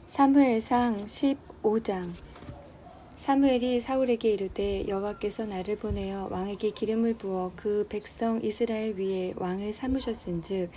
사무엘상 15장. 사무엘이 사울에게 이르되 여호와께서 나를 보내어 왕에게 기름을 부어 그 백성 이스라엘 위에 왕을 삼으셨은즉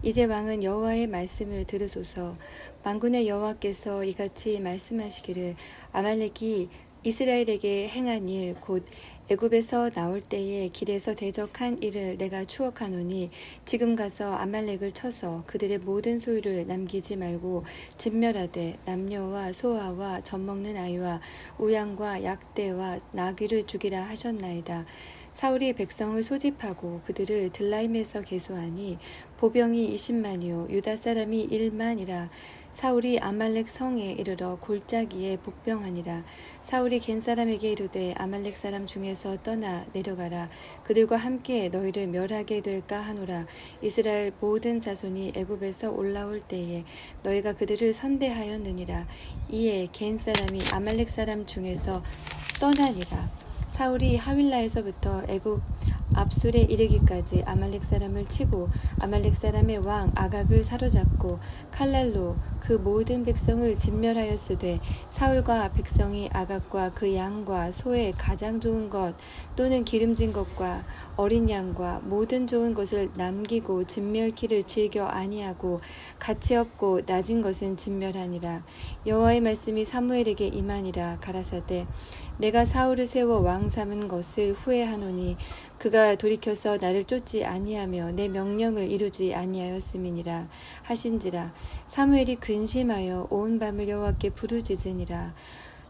이제 왕은 여호와의 말씀을 들으소서. 만군의 여호와께서 이같이 말씀하시기를 아말렉이 이스라엘에게 행한 일 곧 애굽에서 나올 때에 길에서 대적한 일을 내가 추억하노니 지금 가서 아말렉을 쳐서 그들의 모든 소유를 남기지 말고 진멸하되 남녀와 소아와 젖먹는 아이와 우양과 약대와 나귀를 죽이라 하셨나이다. 사울이 백성을 소집하고 그들을 들라임에서 계수하니 보병이 20만이요 유다 사람이 1만이라. 사울이 아말렉 성에 이르러 골짜기에 복병하니라. 사울이 겐 사람에게 이르되 아말렉 사람 중에서 떠나 내려가라. 그들과 함께 너희를 멸하게 될까 하노라. 이스라엘 모든 자손이 애굽에서 올라올 때에 너희가 그들을 선대하였느니라. 이에 겐 사람이 아말렉 사람 중에서 떠나니라. 사울이 하윌라에서부터 애굽 압술에 이르기까지 아말렉 사람을 치고 아말렉 사람의 왕 아각을 사로잡고 칼날로 그 모든 백성을 진멸하였으되 사울과 백성이 아각과 그 양과 소의 가장 좋은 것 또는 기름진 것과 어린 양과 모든 좋은 것을 남기고 진멸키를 즐겨 아니하고 가치 없고 낮은 것은 진멸하니라. 여호와의 말씀이 사무엘에게 임하니라. 가라사대 내가 사울을 세워 왕 삼은 것을 후회하노니 그가 돌이켜서 나를 쫓지 아니하며 내 명령을 이루지 아니하였음이니라 하신지라. 사무엘이 근심하여 온 밤을 여호와께 부르짖으니라.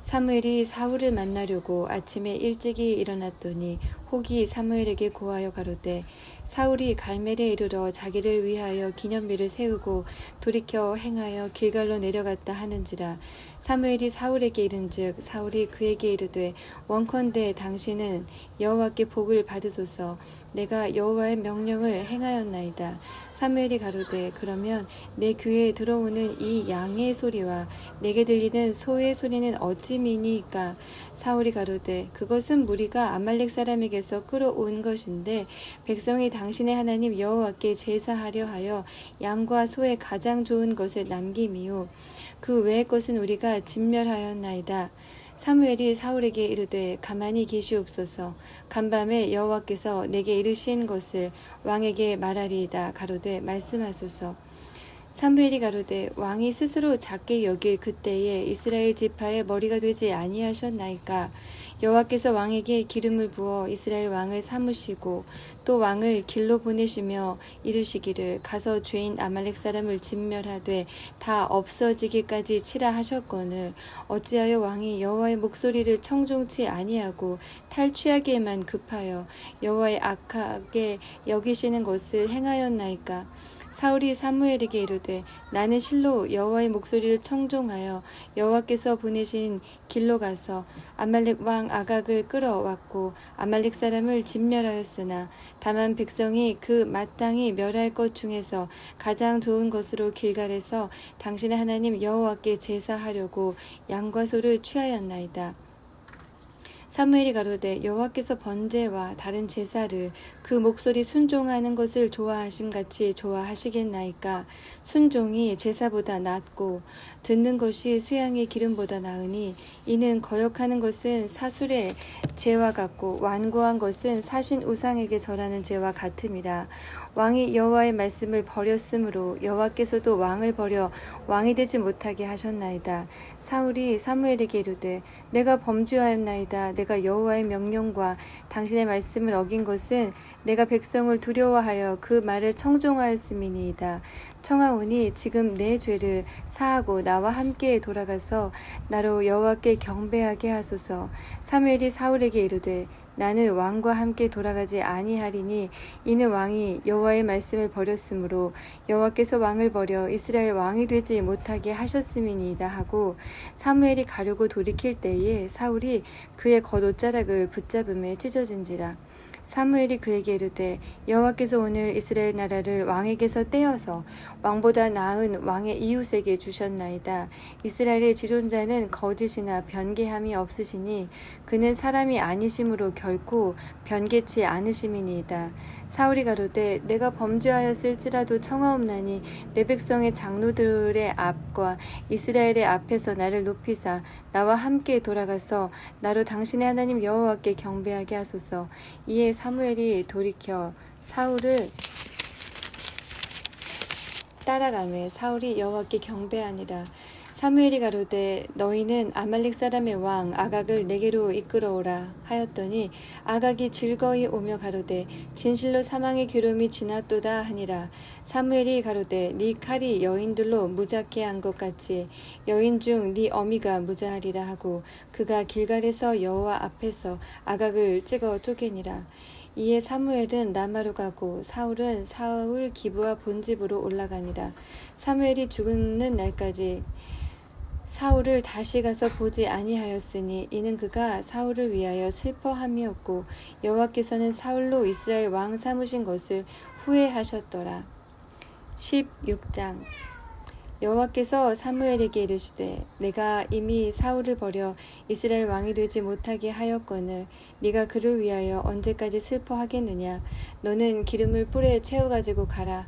사무엘이 사울을 만나려고 아침에 일찍이 일어났더니 혹이 사무엘에게 고하여 가로되 사울이 갈멜에 이르러 자기를 위하여 기념비를 세우고 돌이켜 행하여 길갈로 내려갔다 하는지라. 사무엘이 사울에게 이른즉 사울이 그에게 이르되 원컨대 당신은 여호와께 복을 받으소서. 내가 여호와의 명령을 행하였나이다. 사무엘이 가로되 그러면 내 귀에 들어오는 이 양의 소리와 내게 들리는 소의 소리는 어찌미니이까? 사울이 가로되 그것은 무리가 아말렉 사람에게서 끌어온 것인데 백성이 당신의 하나님 여호와께 제사하려 하여 양과 소의 가장 좋은 것을 남김이요 그 외의 것은 우리가 진멸하였나이다. 사무엘이 사울에게 이르되 가만히 계시옵소서. 간밤에 여호와께서 내게 이르신 것을 왕에게 말하리이다. 가로되 말씀하소서. 사무엘이 가로되 왕이 스스로 작게 여길 그때에 이스라엘 지파의 머리가 되지 아니하셨나이까? 여호와께서 왕에게 기름을 부어 이스라엘 왕을 삼으시고 또 왕을 길로 보내시며 이르시기를 가서 죄인 아말렉 사람을 진멸하되 다 없어지기까지 치라 하셨거늘 어찌하여 왕이 여호와의 목소리를 청종치 아니하고 탈취하기에만 급하여 여호와의 악하게 여기시는 것을 행하였나이까? 사울이 사무엘에게 이르되 나는 실로 여호와의 목소리를 청종하여 여호와께서 보내신 길로 가서 아말렉 왕 아각을 끌어왔고 아말렉 사람을 진멸하였으나 다만 백성이 그 마땅히 멸할 것 중에서 가장 좋은 것으로 길갈에서 당신의 하나님 여호와께 제사하려고 양과 소를 취하였나이다. 사무엘이 가로되 여호와께서 번제와 다른 제사를 그 목소리 순종하는 것을 좋아하심같이 좋아하시겠나이까? 순종이 제사보다 낫고 듣는 것이 수양의 기름보다 나으니 이는 거역하는 것은 사술의 죄와 같고 완고한 것은 사신 우상에게 절하는 죄와 같음이라. 왕이 여호와의 말씀을 버렸으므로 여호와께서도 왕을 버려 왕이 되지 못하게 하셨나이다. 사울이 사무엘에게 이르되 내가 범죄하였나이다. 내가 여호와의 명령과 당신의 말씀을 어긴 것은 내가 백성을 두려워하여 그 말을 청종하였음이니이다. 청하오니 지금 내 죄를 사하고 나와 함께 돌아가서 나로 여호와께 경배하게 하소서. 사무엘이 사울에게 이르되 나는 왕과 함께 돌아가지 아니하리니 이는 왕이 여호와의 말씀을 버렸으므로 여호와께서 왕을 버려 이스라엘 왕이 되지 못하게 하셨음이니이다 하고 사무엘이 가려고 돌이킬 때에 사울이 그의 겉옷자락을 붙잡음에 찢어진지라. 사무엘이 그에게 이르되 여호와께서 오늘 이스라엘 나라를 왕에게서 떼어서 왕보다 나은 왕의 이웃에게 주셨나이다. 이스라엘의 지존자는 거짓이나 변개함이 없으시니 그는 사람이 아니심으로 결코 변개치 않으심이니이다. 사울이 가로되 내가 범죄하였을지라도 청하옵나니 내 백성의 장로들의 앞과 이스라엘의 앞에서 나를 높이사 나와 함께 돌아가서 나로 당신의 하나님 여호와께 경배하게 하소서. 이에 사무엘이 돌이켜 사울을 따라가매 사울이 여호와께 경배하니라. 사무엘이 가로되 너희는 아말렉 사람의 왕 아각을 내게로 이끌어오라 하였더니 아각이 즐거이 오며 가로되 진실로 사망의 괴로움이 지났도다 하니라. 사무엘이 가로되 네 칼이 여인들로 무자케 한 것 같이 여인 중 네 어미가 무자하리라 하고 그가 길갈에서 여호와 앞에서 아각을 찍어 쪼개니라. 이에 사무엘은 라마로 가고 사울은 사울 기브와 본집으로 올라가니라. 사무엘이 죽는 날까지 사울을 다시 가서 보지 아니하였으니 이는 그가 사울을 위하여 슬퍼함이었고 여호와께서는 사울로 이스라엘 왕 삼으신 것을 후회하셨더라. 16장 여호와께서 사무엘에게 이르시되 내가 이미 사울을 버려 이스라엘 왕이 되지 못하게 하였거늘 네가 그를 위하여 언제까지 슬퍼하겠느냐. 너는 기름을 뿔에 채워가지고 가라.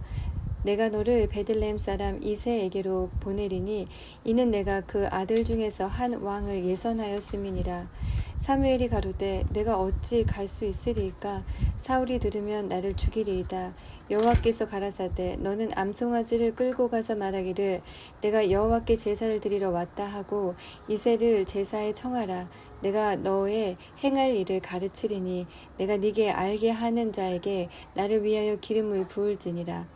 내가 너를 베들레헴 사람 이새에게로 보내리니 이는 내가 그 아들 중에서 한 왕을 예선하였음이니라. 사무엘이 가로되 내가 어찌 갈 수 있으리이까. 사울이 들으면 나를 죽이리이다. 여호와께서 가라사대 너는 암송아지를 끌고 가서 말하기를 내가 여호와께 제사를 드리러 왔다 하고 이새를 제사에 청하라. 내가 너의 행할 일을 가르치리니 내가 네게 알게 하는 자에게 나를 위하여 기름을 부을지니라.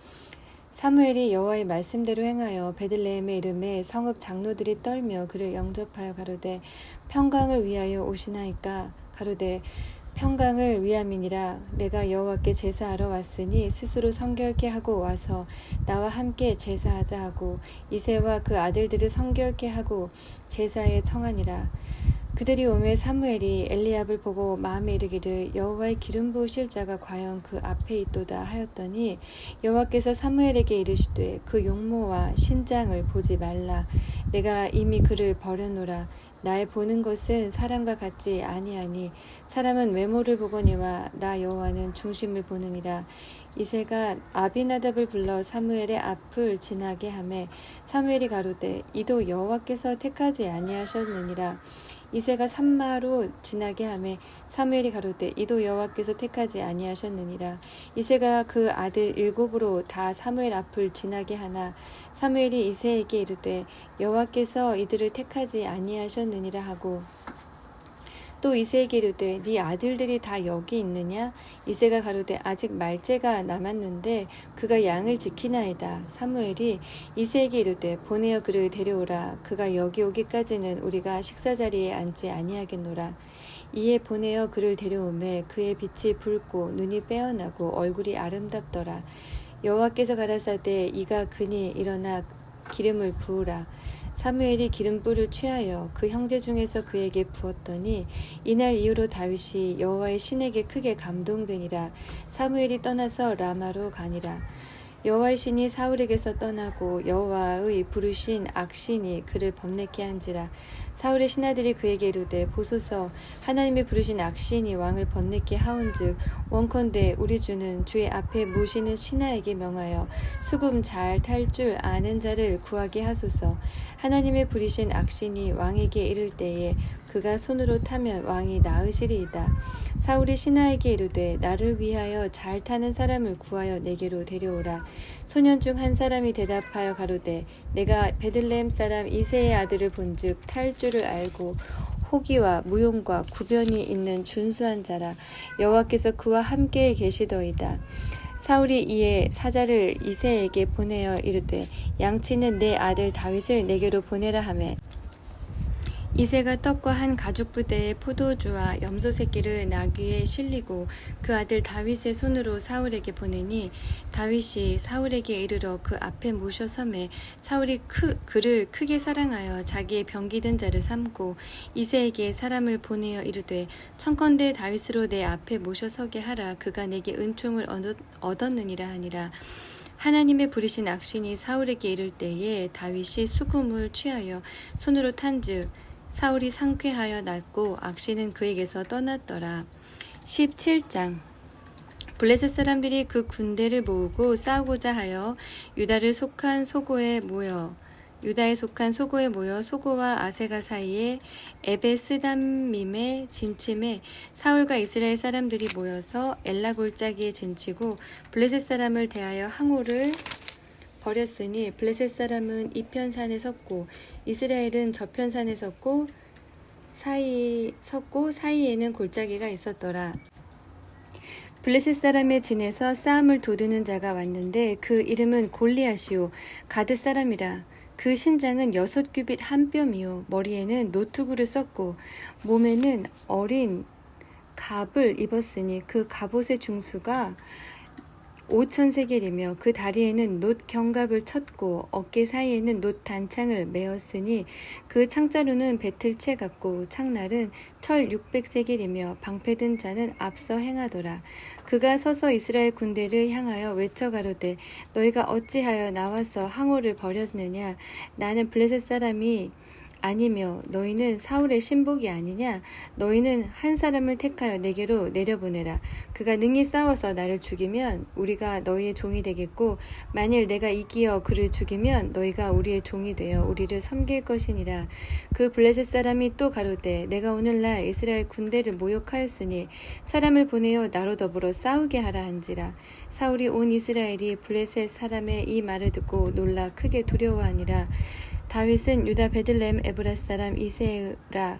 사무엘이 여호와의 말씀대로 행하여 베들레헴의 이름에 성읍 장로들이 떨며 그를 영접하여 가로되 평강을 위하여 오시나이까. 가로되 평강을 위함이니라. 내가 여호와께 제사하러 왔으니 스스로 성결케 하고 와서 나와 함께 제사하자 하고 이새와 그 아들들을 성결케 하고 제사에 청하니라. 그들이 오매 사무엘이 엘리압을 보고 마음에 이르기를 여호와의 기름 부으실 자가 과연 그 앞에 있도다 하였더니 여호와께서 사무엘에게 이르시되 그 용모와 신장을 보지 말라. 내가 이미 그를 버려노라. 나의 보는 것은 사람과 같지 아니하니 사람은 외모를 보거니와 나 여호와는 중심을 보느니라. 이새가 아비나답을 불러 사무엘의 앞을 지나게 하매 사무엘이 가로되 이도 여호와께서 택하지 아니하셨느니라. 이새가 산마로 지나게 하매 사무엘이 가로되 이도 여호와께서 택하지 아니하셨느니라. 이새가 그 아들 일곱으로 다 사무엘 앞을 지나게 하나 사무엘이 이새에게 이르되 여호와께서 이들을 택하지 아니하셨느니라 하고 또 이새에게 이르되 네 아들들이 다 여기 있느냐. 이새가 가로되 아직 말째가 남았는데 그가 양을 지키나이다. 사무엘이 이새에게 이르되 보내어 그를 데려오라. 그가 여기 오기까지는 우리가 식사자리에 앉지 아니하겠노라. 이에 보내어 그를 데려오매 그의 빛이 붉고 눈이 빼어나고 얼굴이 아름답더라. 여호와께서 가라사대 이가 그니 일어나 기름을 부으라. 사무엘이 기름불을 취하여 그 형제 중에서 그에게 부었더니 이날 이후로 다윗이 여호와의 신에게 크게 감동되니라. 사무엘이 떠나서 라마로 가니라. 여호와의 신이 사울에게서 떠나고 여호와의 부르신 악신이 그를 범내게 한지라. 사울의 신하들이 그에게 이르되 보소서 하나님이 부르신 악신이 왕을 번뇌케 하온즉 원컨대 우리 주는 주의 앞에 모시는 신하에게 명하여 수금 잘 탈 줄 아는 자를 구하게 하소서. 하나님의 부르신 악신이 왕에게 이를 때에 그가 손으로 타면 왕이 나으시리이다. 사울이 신하에게 이르되 나를 위하여 잘 타는 사람을 구하여 내게로 데려오라. 소년 중 한 사람이 대답하여 가로되 내가 베들레헴 사람 이새의 아들을 본즉 탈 줄을 알고 호기와 무용과 구변이 있는 준수한 자라. 여호와께서 그와 함께 계시더이다. 사울이 이에 사자를 이새에게 보내어 이르되 양치는 내 아들 다윗을 내게로 보내라 하매 이새가 떡과 한 가죽 부대에 포도주와 염소 새끼를 나귀에 실리고 그 아들 다윗의 손으로 사울에게 보내니 다윗이 사울에게 이르러 그 앞에 모셔섬에 사울이 그를 크게 사랑하여 자기의 병기든 자를 삼고 이새에게 사람을 보내어 이르되 청컨대 다윗으로 내 앞에 모셔서게 하라. 그가 내게 은총을 얻었느니라 하니라. 하나님의 부르신 악신이 사울에게 이를 때에 다윗이 수금을 취하여 손으로 탄즉 사울이 상쾌하여 낫고 악신은 그에게서 떠났더라. 17장 블레셋 사람들이 그 군대를 모으고 싸우고자 하여 유다에 속한 소고에 모여 소고와 아세가 사이에 에베스담밈의 진침에 사울과 이스라엘 사람들이 모여서 엘라 골짜기에 진치고 블레셋 사람을 대하여 항오를 벌였으니 블레셋 사람은 이편 산에 섰고 이스라엘은 저편 산에 섰고 사이에는 골짜기가 있었더라. 블레셋 사람의 진에서 싸움을 도두는 자가 왔는데 그 이름은 골리앗이요 가드 사람이라. 그 신장은 6규빗 한 뼘이요 머리에는 노투구를 썼고 몸에는 어린 갑을 입었으니 그 갑옷의 중수가 5,000세겔이며 그 다리에는 놋 견갑을 쳤고 어깨 사이에는 놋 단창을 메었으니 그 창자루는 배틀채 같고 창날은 철 600세겔이며 방패든 자는 앞서 행하더라. 그가 서서 이스라엘 군대를 향하여 외쳐 가로되 너희가 어찌하여 나와서 항오를 벌였느냐. 나는 블레셋 사람이 아니며 너희는 사울의 신복이 아니냐. 너희는 한 사람을 택하여 내게로 내려보내라. 그가 능히 싸워서 나를 죽이면 우리가 너희의 종이 되겠고 만일 내가 이기어 그를 죽이면 너희가 우리의 종이 되어 우리를 섬길 것이니라. 그 블레셋 사람이 또 가로되 내가 오늘날 이스라엘 군대를 모욕하였으니 사람을 보내어 나로 더불어 싸우게 하라 한지라. 사울이 온 이스라엘이 블레셋 사람의 이 말을 듣고 놀라 크게 두려워하니라. 다윗은 유다 베들레헴 에브라 사람 이세라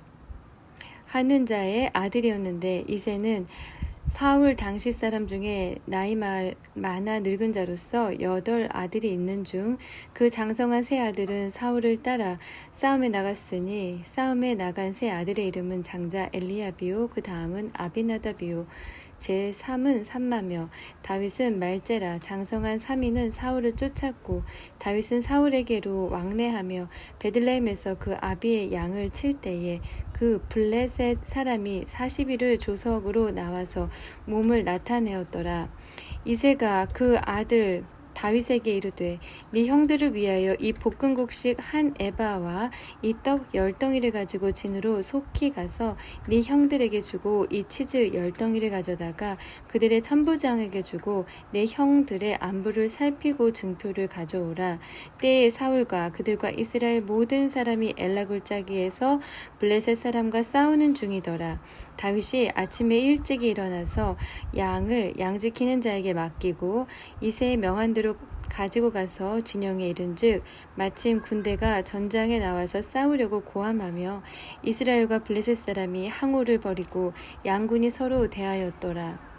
하는 자의 아들이었는데 이세는 사울 당시 사람 중에 나이 많아 늙은 자로서 8 아들이 있는 중 그 장성한 세 아들은 사울을 따라 싸움에 나갔으니 싸움에 나간 세 아들의 이름은 장자 엘리압이요 그 다음은 아비나답이요 제3은 삼마며 다윗은 말제라 장성한 3인은 사울을 쫓았고 다윗은 사울에게로 왕래하며 베들레헴에서 그 아비의 양을 칠 때에 그 블레셋 사람이 40일을 조석으로 나와서 몸을 나타내었더라. 이새가 그 아들 다윗에게 이르되 네 형들을 위하여 이 볶음국식 한 에바와 이 떡 10덩이를 가지고 진으로 속히 가서 네 형들에게 주고 이 치즈 10덩이를 가져다가 그들의 천부장에게 주고 내 형들의 안부를 살피고 증표를 가져오라. 때에 사울과 그들과 이스라엘 모든 사람이 엘라 골짜기에서 블레셋 사람과 싸우는 중이더라. 다윗이 아침에 일찍이 일어나서 양을 양지키는 자에게 맡기고 이새의 명한 대로 가지고 가서 진영에 이른즉 마침 군대가 전장에 나와서 싸우려고 고함하며 이스라엘과 블레셋 사람이 항오를 벌이고 양군이 서로 대하였더라.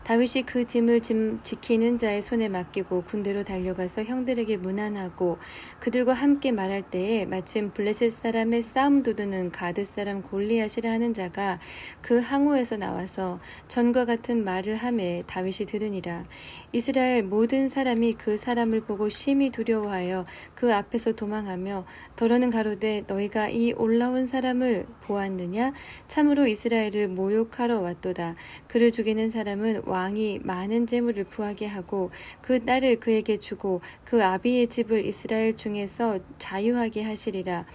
다윗이 그 짐을 지키는 자의 손에 맡기고 군대로 달려가서 형들에게 문안하고 그들과 함께 말할 때에 마침 블레셋 사람의 싸움 도두는 가드 사람 골리앗이라 하는 자가 그 항오에서 나와서 전과 같은 말을 하매 다윗이 들으니라. 이스라엘 모든 사람이 그 사람을 보고 심히 두려워하여 그 앞에서 도망하며 더러는 가로되 너희가 이 올라온 사람을 보았느냐. 참으로 이스라엘을 모욕하러 왔도다. 그를 죽이는 사람은 왕이 많은 재물을 부하게 하고 그 딸을 그에게 주고 그 아비의 집을 이스라엘 중에서 자유하게 하시리라.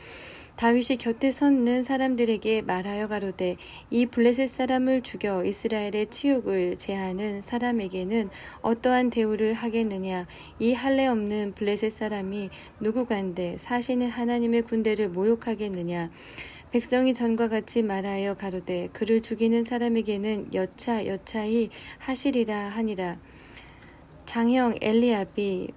다윗이 곁에 섰는 사람들에게 말하여 가로되 이 블레셋 사람을 죽여 이스라엘의 치욕을 제하는 사람에게는 어떠한 대우를 하겠느냐. 이 할례 없는 블레셋 사람이 누구간데 사시는 하나님의 군대를 모욕하겠느냐. 백성이 전과 같이 말하여 가로되 그를 죽이는 사람에게는 여차히 하시리라 하니라. 장형 엘리압이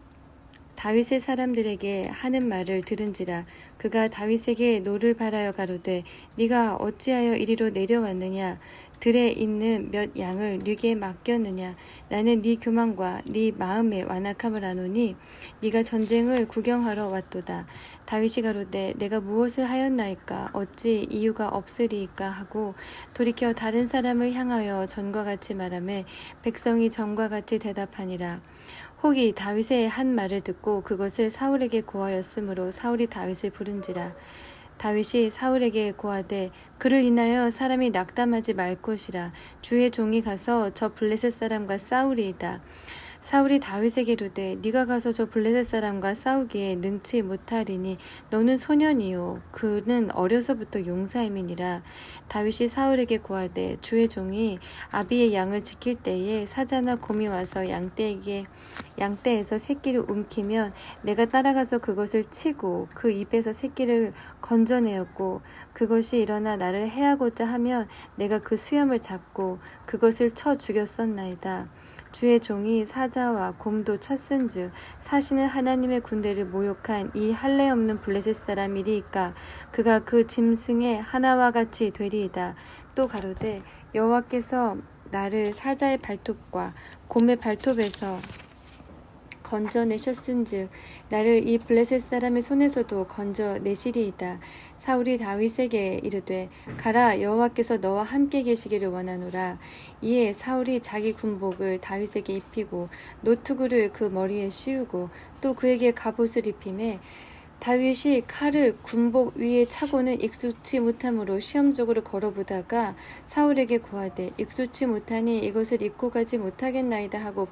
다윗의 사람들에게 하는 말을 들은지라. 그가 다윗에게 노를 바라여 가로되 네가 어찌하여 이리로 내려왔느냐. 들에 있는 몇 양을 네게 맡겼느냐. 나는 네 교만과 네 마음의 완악함을 아노니 네가 전쟁을 구경하러 왔도다. 다윗이 가로되 내가 무엇을 하였나이까. 어찌 이유가 없으리이까 하고 돌이켜 다른 사람을 향하여 전과 같이 말하매 백성이 전과 같이 대답하니라. 혹이 다윗의 한 말을 듣고 그것을 사울에게 고하였으므로 사울이 다윗을 부른지라. 다윗이 사울에게 고하되 그를 인하여 사람이 낙담하지 말 것이라. 주의 종이 가서 저 블레셋 사람과 싸우리이다. 사울이 다윗에게 이르되 네가 가서 저 블레셋 사람과 싸우기에 능치 못하리니 너는 소년이요 그는 어려서부터 용사임이니라. 다윗이 사울에게 고하되 주의 종이 아비의 양을 지킬 때에 사자나 곰이 와서 양떼에서 새끼를 움키면 내가 따라가서 그것을 치고 그 입에서 새끼를 건져내었고 그것이 일어나 나를 해하고자 하면 내가 그 수염을 잡고 그것을 쳐 죽였었나이다. 주의 종이 사자와 곰도 쳤은즉 사시는 하나님의 군대를 모욕한 이 할례 없는 블레셋 사람이리이까 그가 그 짐승의 하나와 같이 되리이다. 또 가로되 여호와께서 나를 사자의 발톱과 곰의 발톱에서 건져내셨은즉 나를 이 블레셋 사람의 손에서도 건져내시리이다. 사울이 다윗에게 이르되 가라 여호와께서 너와 함께 계시기를 원하노라. 이에 사울이 자기 군복을 다윗에게 입히고 노투구를 그 머리에 씌우고 또 그에게 갑옷을 입히매 다윗이 칼을 군복 위에 차고는 익숙치 못함으로 시험적으로 걸어보다가 사울에게 고하되 익숙치 못하니 이것을 입고 가지 못하겠나이다 하고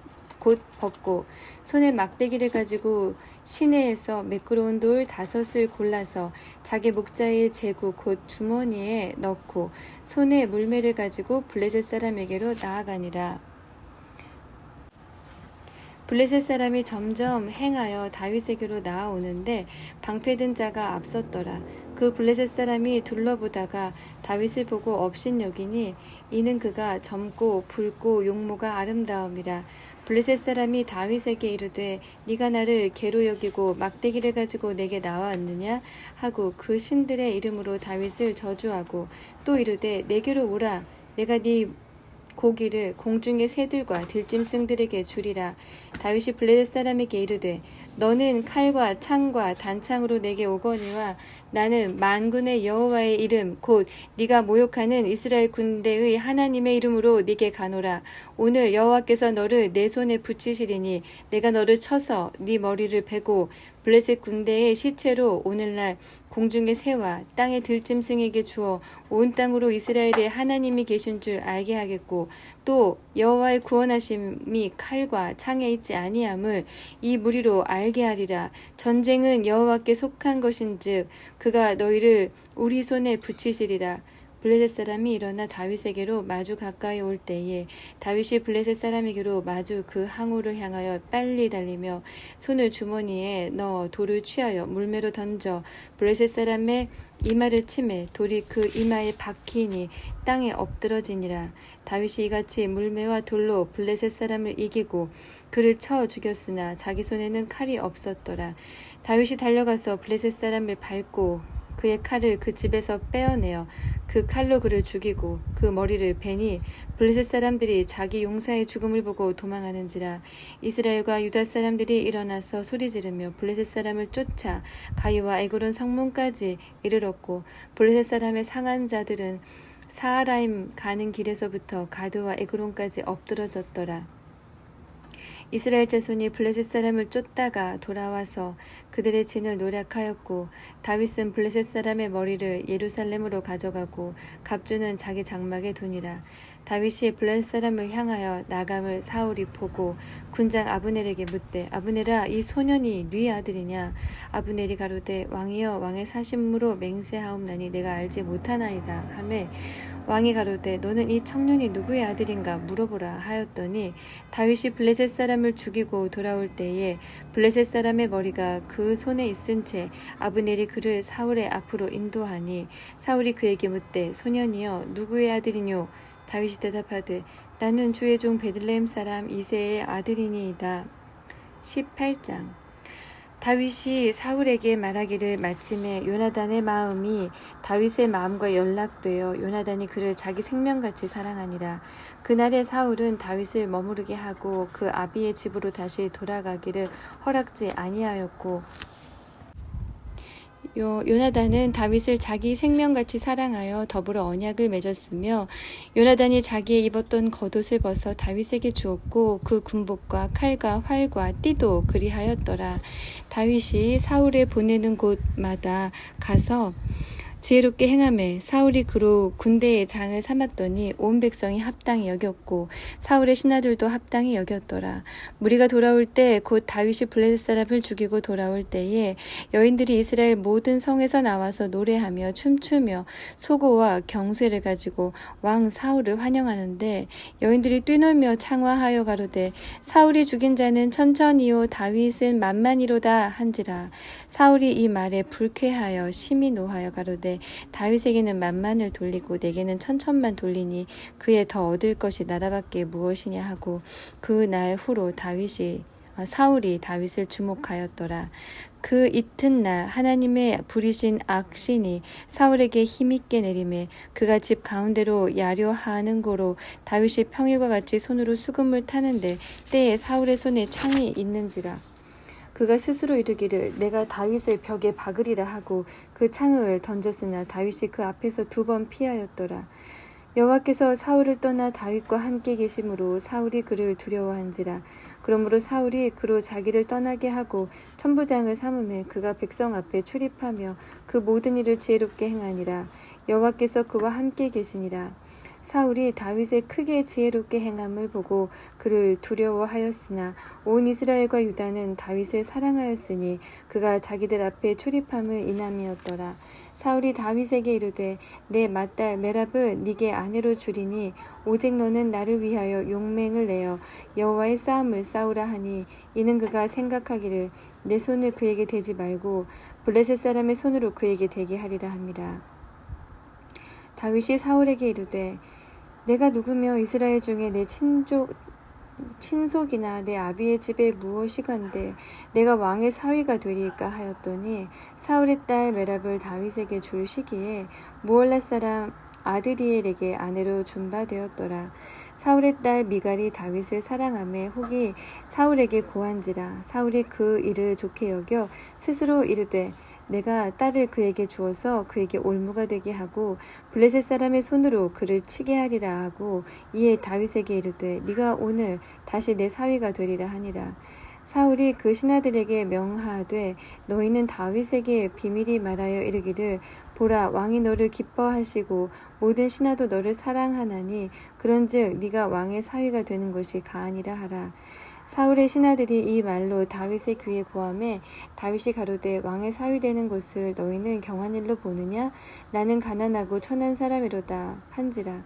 곧 벗고 손에 막대기를 가지고 시내에서 매끄러운 돌 5을 골라서 자기 목자의 제구 곧 주머니에 넣고 손에 물매를 가지고 블레셋 사람에게로 나아가니라. 블레셋 사람이 점점 행하여 다윗에게로 나아오는데 방패든 자가 앞섰더라. 그 블레셋 사람이 둘러보다가 다윗을 보고 업신여기니 이는 그가 젊고 붉고 용모가 아름다움이라. 블레셋 사람이 다윗에게 이르되 네가 나를 개로 여기고 막대기를 가지고 내게 나왔느냐 하고 그 신들의 이름으로 다윗을 저주하고 또 이르되 내게로 오라 내가 네 고기를 공중의 새들과 들짐승들에게 주리라. 다윗이 블레셋 사람에게 이르되 너는 칼과 창과 단창으로 내게 오거니와 나는 만군의 여호와의 이름 곧 네가 모욕하는 이스라엘 군대의 하나님의 이름으로 네게 가노라. 오늘 여호와께서 너를 내 손에 붙이시리니 내가 너를 쳐서 네 머리를 베고 블레셋 군대의 시체로 오늘날 공중의 새와 땅의 들짐승에게 주어 온 땅으로 이스라엘의 하나님이 계신 줄 알게 하겠고 또 여호와의 구원하심이 칼과 창에 있지 아니함을 이 무리로 알게 하리라. 전쟁은 여호와께 속한 것인즉 그가 너희를 우리 손에 붙이시리라. 블레셋 사람이 일어나 다윗에게로 마주 가까이 올 때에 다윗이 블레셋 사람에게로 마주 그 항우를 향하여 빨리 달리며 손을 주머니에 넣어 돌을 취하여 물매로 던져 블레셋 사람의 이마를 치매 돌이 그 이마에 박히니 땅에 엎드러지니라. 다윗이 이같이 물매와 돌로 블레셋 사람을 이기고 그를 쳐 죽였으나 자기 손에는 칼이 없었더라. 다윗이 달려가서 블레셋 사람을 밟고 그의 칼을 그 집에서 빼어내어 그 칼로 그를 죽이고 그 머리를 베니 블레셋 사람들이 자기 용사의 죽음을 보고 도망하는지라. 이스라엘과 유다 사람들이 일어나서 소리지르며 블레셋 사람을 쫓아 가이와 에그론 성문까지 이르렀고 블레셋 사람의 상한 자들은 사하라임 가는 길에서부터 가드와 에그론까지 엎드러졌더라. 이스라엘 자손이 블레셋 사람을 쫓다가 돌아와서 그들의 진을 노략하였고 다윗은 블레셋 사람의 머리를 예루살렘으로 가져가고 갑주는 자기 장막에 두니라. 다윗이 블레셋 사람을 향하여 나감을 사울이 보고 군장 아브넬에게 묻되 아브넬아 이 소년이 네 아들이냐. 아브넬이 가로되 왕이여 왕의 사심으로 맹세하옵나니 내가 알지 못하나이다 하매 왕이 가로되 너는 이 청년이 누구의 아들인가 물어보라 하였더니 다윗이 블레셋 사람을 죽이고 돌아올 때에 블레셋 사람의 머리가 그 손에 있은 채 아브넬이 그를 사울의 앞으로 인도하니 사울이 그에게 묻되 소년이여 누구의 아들이뇨. 다윗이 대답하되 나는 주의 종 베들레헴 사람 이새의 아들이니이다. 18장 다윗이 사울에게 말하기를 마침에 요나단의 마음이 다윗의 마음과 연락되어 요나단이 그를 자기 생명같이 사랑하니라. 그날에 사울은 다윗을 머무르게 하고 그 아비의 집으로 다시 돌아가기를 허락지 아니하였고 요나단은 다윗을 자기 생명같이 사랑하여 더불어 언약을 맺었으며 요나단이 자기의 입었던 겉옷을 벗어 다윗에게 주었고 그 군복과 칼과 활과 띠도 그리하였더라. 다윗이 사울을 보내는 곳마다 가서 지혜롭게 행하매 사울이 그로 군대의 장을 삼았더니 온 백성이 합당히 여겼고 사울의 신하들도 합당히 여겼더라. 무리가 돌아올 때 곧 다윗이 블레셋 사람을 죽이고 돌아올 때에 여인들이 이스라엘 모든 성에서 나와서 노래하며 춤추며 소고와 경쇠를 가지고 왕 사울을 환영하는데 여인들이 뛰놀며 창화하여 가로되 사울이 죽인 자는 천천히요 다윗은 만만이로다 한지라. 사울이 이 말에 불쾌하여 심히 노하여 가로되 다윗에게는 만만을 돌리고 내게는 천천만 돌리니 그에 더 얻을 것이 나라밖에 무엇이냐 하고 그 날 후로 사울이 다윗을 주목하였더라. 그 이튿날 하나님의 부리신 악신이 사울에게 힘있게 내림에 그가 집 가운데로 야려하는 고로 다윗이 평일과 같이 손으로 수금을 타는데 때에 사울의 손에 창이 있는지라. 그가 스스로 이르기를 내가 다윗을 벽에 박으리라 하고 그 창을 던졌으나 다윗이 그 앞에서 2번 피하였더라. 여호와께서 사울을 떠나 다윗과 함께 계심으로 사울이 그를 두려워한지라. 그러므로 사울이 그로 자기를 떠나게 하고 천부장을 삼음에 그가 백성 앞에 출입하며 그 모든 일을 지혜롭게 행하니라. 여호와께서 그와 함께 계시니라. 사울이 다윗의 크게 지혜롭게 행함을 보고 그를 두려워하였으나 온 이스라엘과 유다는 다윗을 사랑하였으니 그가 자기들 앞에 출입함을 인함이었더라. 사울이 다윗에게 이르되 내 맏딸 메랍을 네게 아내로 주리니 오직 너는 나를 위하여 용맹을 내어 여호와의 싸움을 싸우라 하니 이는 그가 생각하기를 내 손을 그에게 대지 말고 블레셋 사람의 손으로 그에게 대게 하리라 함이라. 다윗이 사울에게 이르되 내가 누구며 이스라엘 중에 내 친속이나 내 아비의 집에 무엇이건대 내가 왕의 사위가 되리까 하였더니 사울의 딸 메랍을 다윗에게 줄 시기에 무올라 사람 아드리엘에게 아내로 준바되었더라. 사울의 딸 미갈이 다윗을 사랑하며 혹이 사울에게 고한지라. 사울이 그 일을 좋게 여겨 스스로 이르되 내가 딸을 그에게 주어서 그에게 올무가 되게 하고 블레셋 사람의 손으로 그를 치게 하리라 하고 이에 다윗에게 이르되 네가 오늘 다시 내 사위가 되리라 하니라. 사울이 그 신하들에게 명하되 너희는 다윗에게 비밀이 말하여 이르기를 보라 왕이 너를 기뻐하시고 모든 신하도 너를 사랑하나니 그런즉 네가 왕의 사위가 되는 것이 가하니라 하라. 사울의 신하들이 이 말로 다윗의 귀에 고하매 다윗이 가로되 왕의 사위 되는 것을 너희는 경한 일로 보느냐? 나는 가난하고 천한 사람이로다 한지라.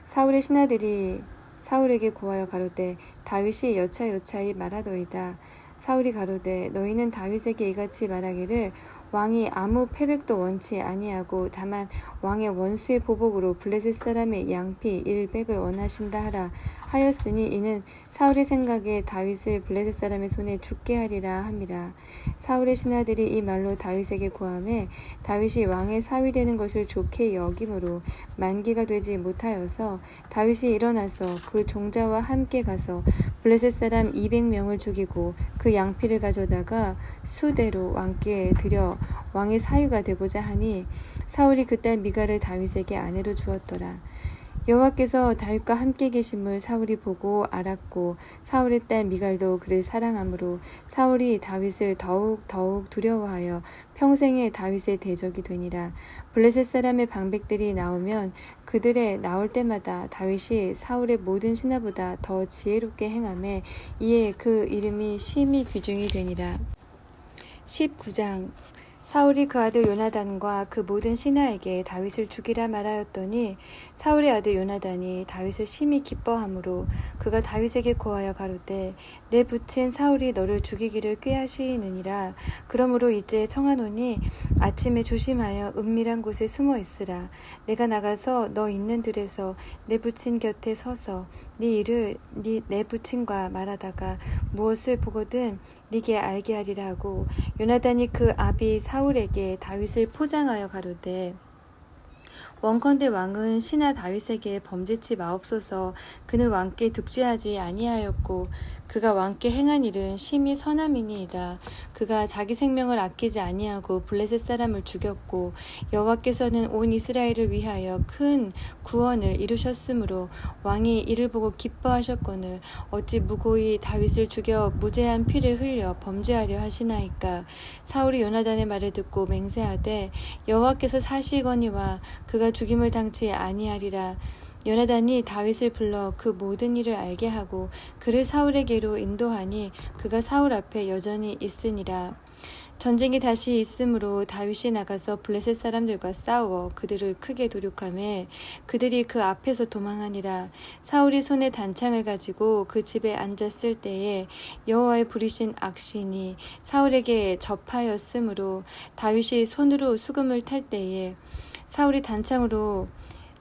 사울의 신하들이 사울에게 고하여 가로되 다윗이 여차여차히 말하더이다. 사울이 가로되 너희는 다윗에게 이같이 말하기를 왕이 아무 패백도 원치 아니하고 다만 왕의 원수의 보복으로 블레셋 사람의 양피 100을 원하신다 하라 하였으니 이는 사울의 생각에 다윗을 블레셋 사람의 손에 죽게 하리라 함이라. 사울의 신하들이 이 말로 다윗에게 고하매 다윗이 왕의 사위 되는 것을 좋게 여김으로 만기가 되지 못하여서 다윗이 일어나서 그 종자와 함께 가서 블레셋 사람 200명을 죽이고 그 양피를 가져다가 수대로 왕께 드려 왕의 사위가 되고자 하니 사울이 그 딸 미갈을 다윗에게 아내로 주었더라. 여호와께서 다윗과 함께 계심을 사울이 보고 알았고 사울의 딸 미갈도 그를 사랑하므로 사울이 다윗을 더욱 두려워하여 평생에 다윗의 대적이 되니라. 블레셋 사람의 방백들이 나오면 그들의 나올 때마다 다윗이 사울의 모든 신하보다 더 지혜롭게 행하매 이에 그 이름이 심히 귀중이 되니라. 19장 사울이 그 아들 요나단과 그 모든 신하에게 다윗을 죽이라 말하였더니 사울의 아들 요나단이 다윗을 심히 기뻐하므로 그가 다윗에게 고하여 가로되 내 부친 사울이 너를 죽이기를 꾀하시느니라. 그러므로 이제 청하노니 아침에 조심하여 은밀한 곳에 숨어 있으라. 내가 나가서 너 있는 들에서 내 부친 곁에 서서 네 일을 내 부친과 말하다가 무엇을 보거든 네게 알게 하리라 하고 요나단이 그 아비 사울에게 다윗을 포장하여 가로되 원컨대 왕은 신하 다윗에게 범죄치 마옵소서. 그는 왕께 득죄하지 아니하였고 그가 왕께 행한 일은 심히 선함이니이다. 그가 자기 생명을 아끼지 아니하고 블레셋 사람을 죽였고 여호와께서는 온 이스라엘을 위하여 큰 구원을 이루셨으므로 왕이 이를 보고 기뻐하셨거늘 어찌 무고히 다윗을 죽여 무죄한 피를 흘려 범죄하려 하시나이까. 사울이 요나단의 말을 듣고 맹세하되 여호와께서 사시거니와 그가 죽임을 당치 아니하리라. 요나단이 다윗을 불러 그 모든 일을 알게 하고 그를 사울에게로 인도하니 그가 사울 앞에 여전히 있으니라. 전쟁이 다시 있으므로 다윗이 나가서 블레셋 사람들과 싸워 그들을 크게 도륙하매 그들이 그 앞에서 도망하니라. 사울이 손에 단창을 가지고 그 집에 앉았을 때에 여호와의 부리신 악신이 사울에게 접하였으므로 다윗이 손으로 수금을 탈 때에 사울이 단창으로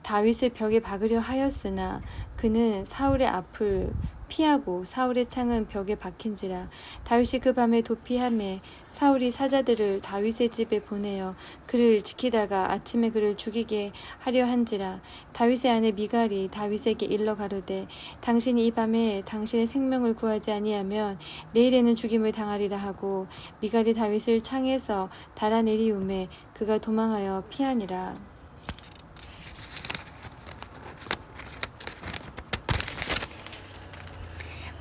다윗을 벽에 박으려 하였으나 그는 사울의 앞을 피하고 사울의 창은 벽에 박힌지라. 다윗이 그 밤에 도피하매 사울이 사자들을 다윗의 집에 보내어 그를 지키다가 아침에 그를 죽이게 하려 한지라. 다윗의 아내 미갈이 다윗에게 일러 가로되 당신이 이 밤에 당신의 생명을 구하지 아니하면 내일에는 죽임을 당하리라 하고 미갈이 다윗을 창에서 달아내리우매 그가 도망하여 피하니라.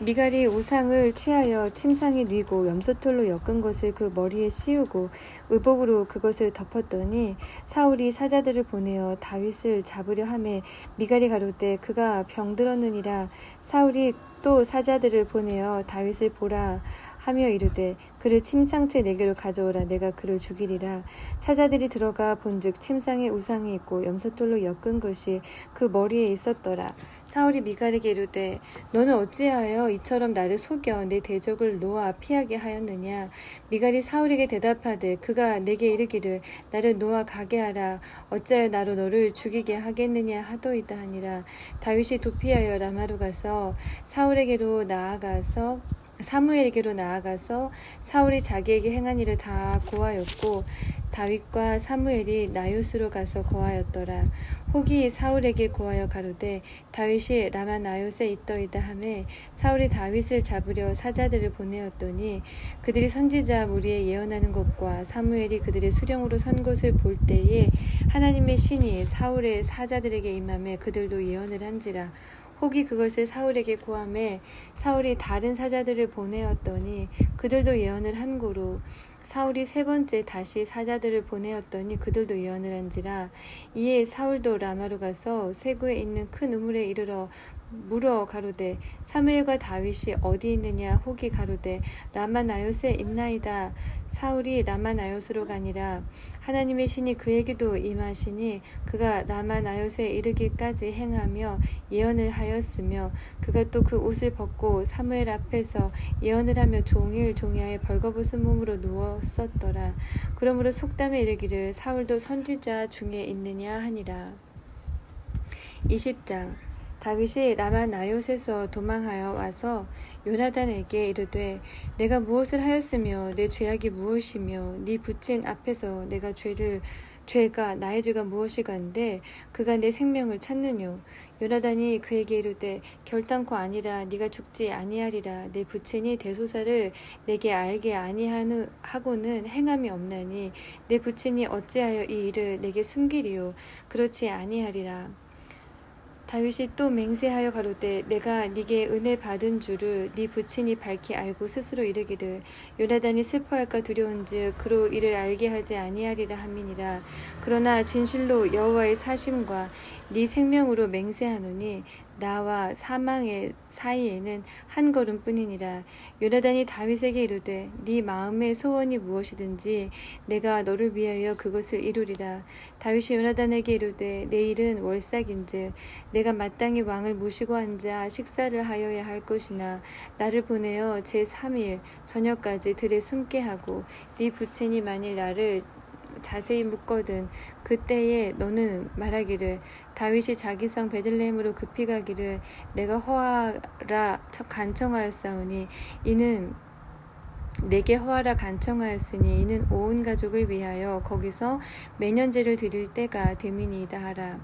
미갈이 우상을 취하여 침상에 뉘고 염소털로 엮은 것을 그 머리에 씌우고 의복으로 그것을 덮었더니 사울이 사자들을 보내어 다윗을 잡으려 하매 미갈이 가로되 그가 병들었느니라. 사울이 또 사자들을 보내어 다윗을 보라 하며 이르되 그를 침상채 내게로 가져오라. 내가 그를 죽이리라. 사자들이 들어가 본즉 침상에 우상이 있고 염소털로 엮은 것이 그 머리에 있었더라. 사울이 미갈에게 이르되 너는 어찌하여 이처럼 나를 속여 내 대적을 놓아 피하게 하였느냐. 미갈이 사울에게 대답하되 그가 내게 이르기를 나를 놓아 가게 하라. 어찌하여 나로 너를 죽이게 하겠느냐 하도이다 하니라. 다윗이 도피하여 라마로 가서 사무엘에게로 나아가서 사울이 자기에게 행한 일을 다 고하였고 다윗과 사무엘이 나요스로 가서 고하였더라. 혹이 사울에게 고하여 가로되 다윗이 라마 나요스에 있더이다 하매 사울이 다윗을 잡으려 사자들을 보내었더니 그들이 선지자 무리에 예언하는 것과 사무엘이 그들의 수령으로 선 것을 볼 때에 하나님의 신이 사울의 사자들에게 임하매 그들도 예언을 한지라. 혹이 그것을 사울에게 고하매 사울이 다른 사자들을 보내었더니 그들도 예언을 한 고로 사울이 세 번째 다시 사자들을 보내었더니 그들도 예언을 한지라. 이에 사울도 라마로 가서 세구에 있는 큰 우물에 이르러 물어 가로되 사무엘과 다윗이 어디 있느냐. 혹이 가로되 라마 나요스에 있나이다. 사울이 라마 나요스로 가니라. 하나님의 신이 그에게도 임하시니 그가 라마 나요스에 이르기까지 행하며 예언을 하였으며 그가 또 그 옷을 벗고 사무엘 앞에서 예언을 하며 종일하에 벌거벗은 몸으로 누웠었더라. 그러므로 속담에 이르기를 사울도 선지자 중에 있느냐 하니라. 20장. 다윗이 라마 나요스에서 도망하여 와서 요나단에게 이르되 내가 무엇을 하였으며 내 죄악이 무엇이며 네 부친 앞에서 죄가 나의 죄가 무엇이간데 그가 내 생명을 찾느뇨. 요나단이 그에게 이르되 결단코 아니라 네가 죽지 아니하리라. 내 부친이 대소사를 내게 알게 아니하고는 행함이 없나니 내 부친이 어찌하여 이 일을 내게 숨기리요. 그렇지 아니하리라. 다윗이 또 맹세하여 가로되 내가 네게 은혜 받은 줄을 네 부친이 밝히 알고 스스로 이르기를 요나단이 슬퍼할까 두려운즉 그로 이를 알게 하지 아니하리라 함이니라. 그러나 진실로 여호와의 사심과 네 생명으로 맹세하노니 나와 사망의 사이에는 한 걸음뿐이니라. 요나단이 다윗에게 이르되 네 마음의 소원이 무엇이든지 내가 너를 위하여 그것을 이루리라. 다윗이 요나단에게 이르되 내일은 월삭인즉 내가 마땅히 왕을 모시고 앉아 식사를 하여야 할 것이나 나를 보내어 제3일 저녁까지 들에 숨게 하고 네 부친이 만일 나를 자세히 묻거든 그때에 너는 말하기를 다윗이 자기 성 베들레헴으로 급히 가기를 내가 허하라 간청하였사오니 이는 내게 허하라 간청하였으니 이는 온 가족을 위하여 거기서 매년제를 드릴 때가 됨이니이다 하라.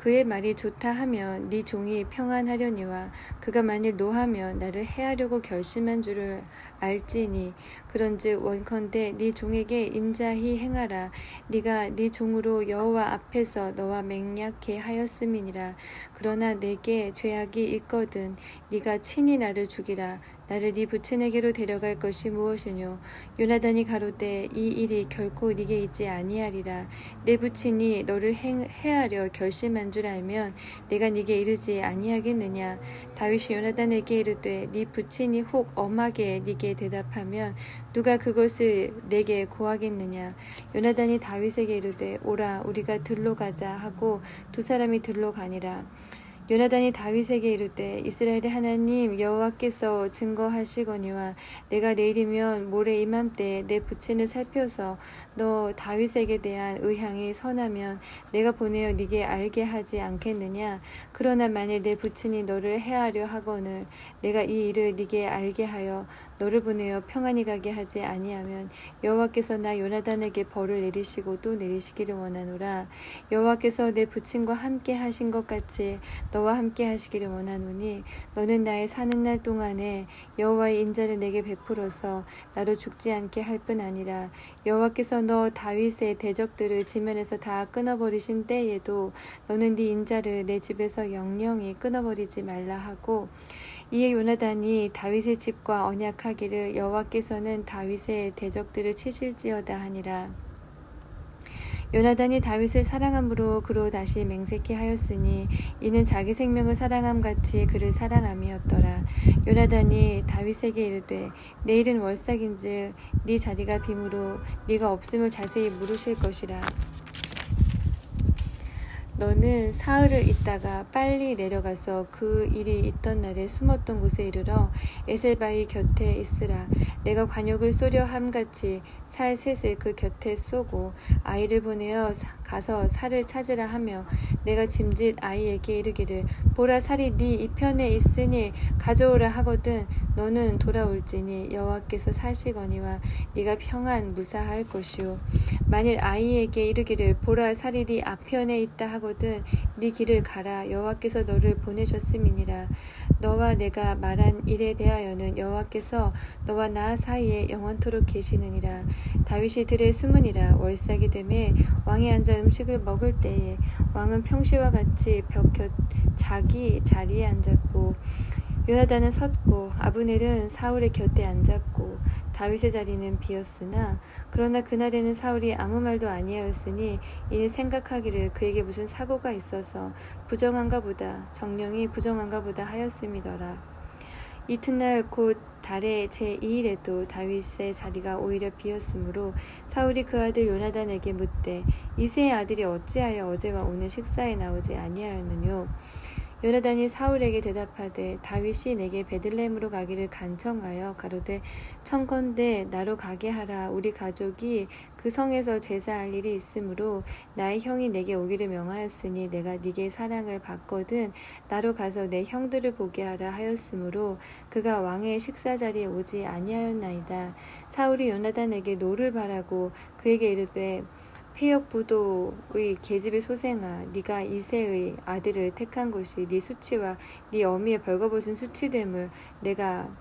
그의 말이 좋다 하면 네 종이 평안하려니와 그가 만일 노하면 나를 해하려고 결심한 줄을 알지니 그런즉 원컨대 네 종에게 인자히 행하라. 네가 네 종으로 여호와 앞에서 너와 맹약해 하였음이니라. 그러나 내게 죄악이 있거든 네가 친히 나를 죽이라. 나를 네 부친에게로 데려갈 것이 무엇이뇨? 요나단이 가로되 이 일이 결코 네게 있지 아니하리라. 내 부친이 너를 해하려 결심한 줄 알면 내가 네게 이르지 아니하겠느냐? 다윗이 요나단에게 이르되 네 부친이 혹 엄하게 네게 대답하면 누가 그것을 내게 고하겠느냐? 요나단이 다윗에게 이르되 오라 우리가 들로 가자 하고 두 사람이 들로 가니라. 요나단이 다윗에게 이르되 이스라엘의 하나님 여호와께서 증거하시거니와 내가 내일이면 모레 이맘때 내 부친을 살펴서 너 다윗에게 대한 의향이 선하면 내가 보내어 네게 알게 하지 않겠느냐. 그러나 만일 내 부친이 너를 해하려 하거늘 내가 이 일을 네게 알게 하여 너를 보내어 평안히 가게 하지 아니하면 여호와께서 나 요나단에게 벌을 내리시고 또 내리시기를 원하노라. 여호와께서 내 부친과 함께 하신 것 같이 너와 함께 하시기를 원하노니 너는 나의 사는 날 동안에 여호와의 인자를 내게 베풀어서 나로 죽지 않게 할 뿐 아니라 여호와께서 너 다윗의 대적들을 지면에서 다 끊어버리신 때에도 너는 네 인자를 내 집에서 영영히 끊어버리지 말라 하고 이에 요나단이 다윗의 집과 언약하기를 여호와께서는 다윗의 대적들을 치실지어다 하니라. 요나단이 다윗을 사랑함으로 그로 다시 맹세케 하였으니 이는 자기 생명을 사랑함 같이 그를 사랑함이었더라. 요나단이 다윗에게 이르되 내일은 월삭인즉 네 자리가 빈으로 네가 없음을 자세히 물으실 것이라. 너는 사흘을 있다가 빨리 내려가서 그 일이 있던 날에 숨었던 곳에 이르러 에셀바위 곁에 있으라. 내가 관역을 쏘려 함같이 살 셋을 그 곁에 쏘고 아이를 보내어 가서 살을 찾으라 하며 내가 짐짓 아이에게 이르기를 보라 살이 네 이편에 있으니 가져오라 하거든 너는 돌아올지니 여호와께서 사시거니와 네가 평안 무사할 것이요 만일 아이에게 이르기를 보라 살이 네 앞편에 있다 하거든 네 길을 가라 여호와께서 너를 보내셨음이니라. 너와 내가 말한 일에 대하여는 여호와께서 너와 나 사이에 영원토록 계시느니라. 다윗이 들에 숨으니라. 월삭이 되매 왕이 앉아 음식을 먹을 때에 왕은 평시와 같이 벽 곁 자기 자리에 앉았고 요나단은 섰고 아브넬은 사울의 곁에 앉았고 다윗의 자리는 비었으나 그러나 그날에는 사울이 아무 말도 아니하였으니 이는 생각하기를 그에게 무슨 사고가 있어서 부정한가 보다 정령이 부정한가 보다 하였음이더라. 이튿날 곧 달의 제2일에도 다윗의 자리가 오히려 비었으므로 사울이 그 아들 요나단에게 묻되 이새의 아들이 어찌하여 어제와 오늘 식사에 나오지 아니하였느뇨. 요나단이 사울에게 대답하되 다윗이 내게 베들레헴으로 가기를 간청하여 가로되 청컨대 나로 가게 하라. 우리 가족이 그 성에서 제사할 일이 있으므로 나의 형이 내게 오기를 명하였으니 내가 네게 사랑을 받거든 나로 가서 내 형들을 보게 하라 하였으므로 그가 왕의 식사 자리에 오지 아니하였나이다. 사울이 요나단에게 노를 바라고 그에게 이르되 폐역부도의 계집의 소생아 네가 이새의 아들을 택한 것이 네 수치와 네 어미의 벌거벗은 수치됨을 내가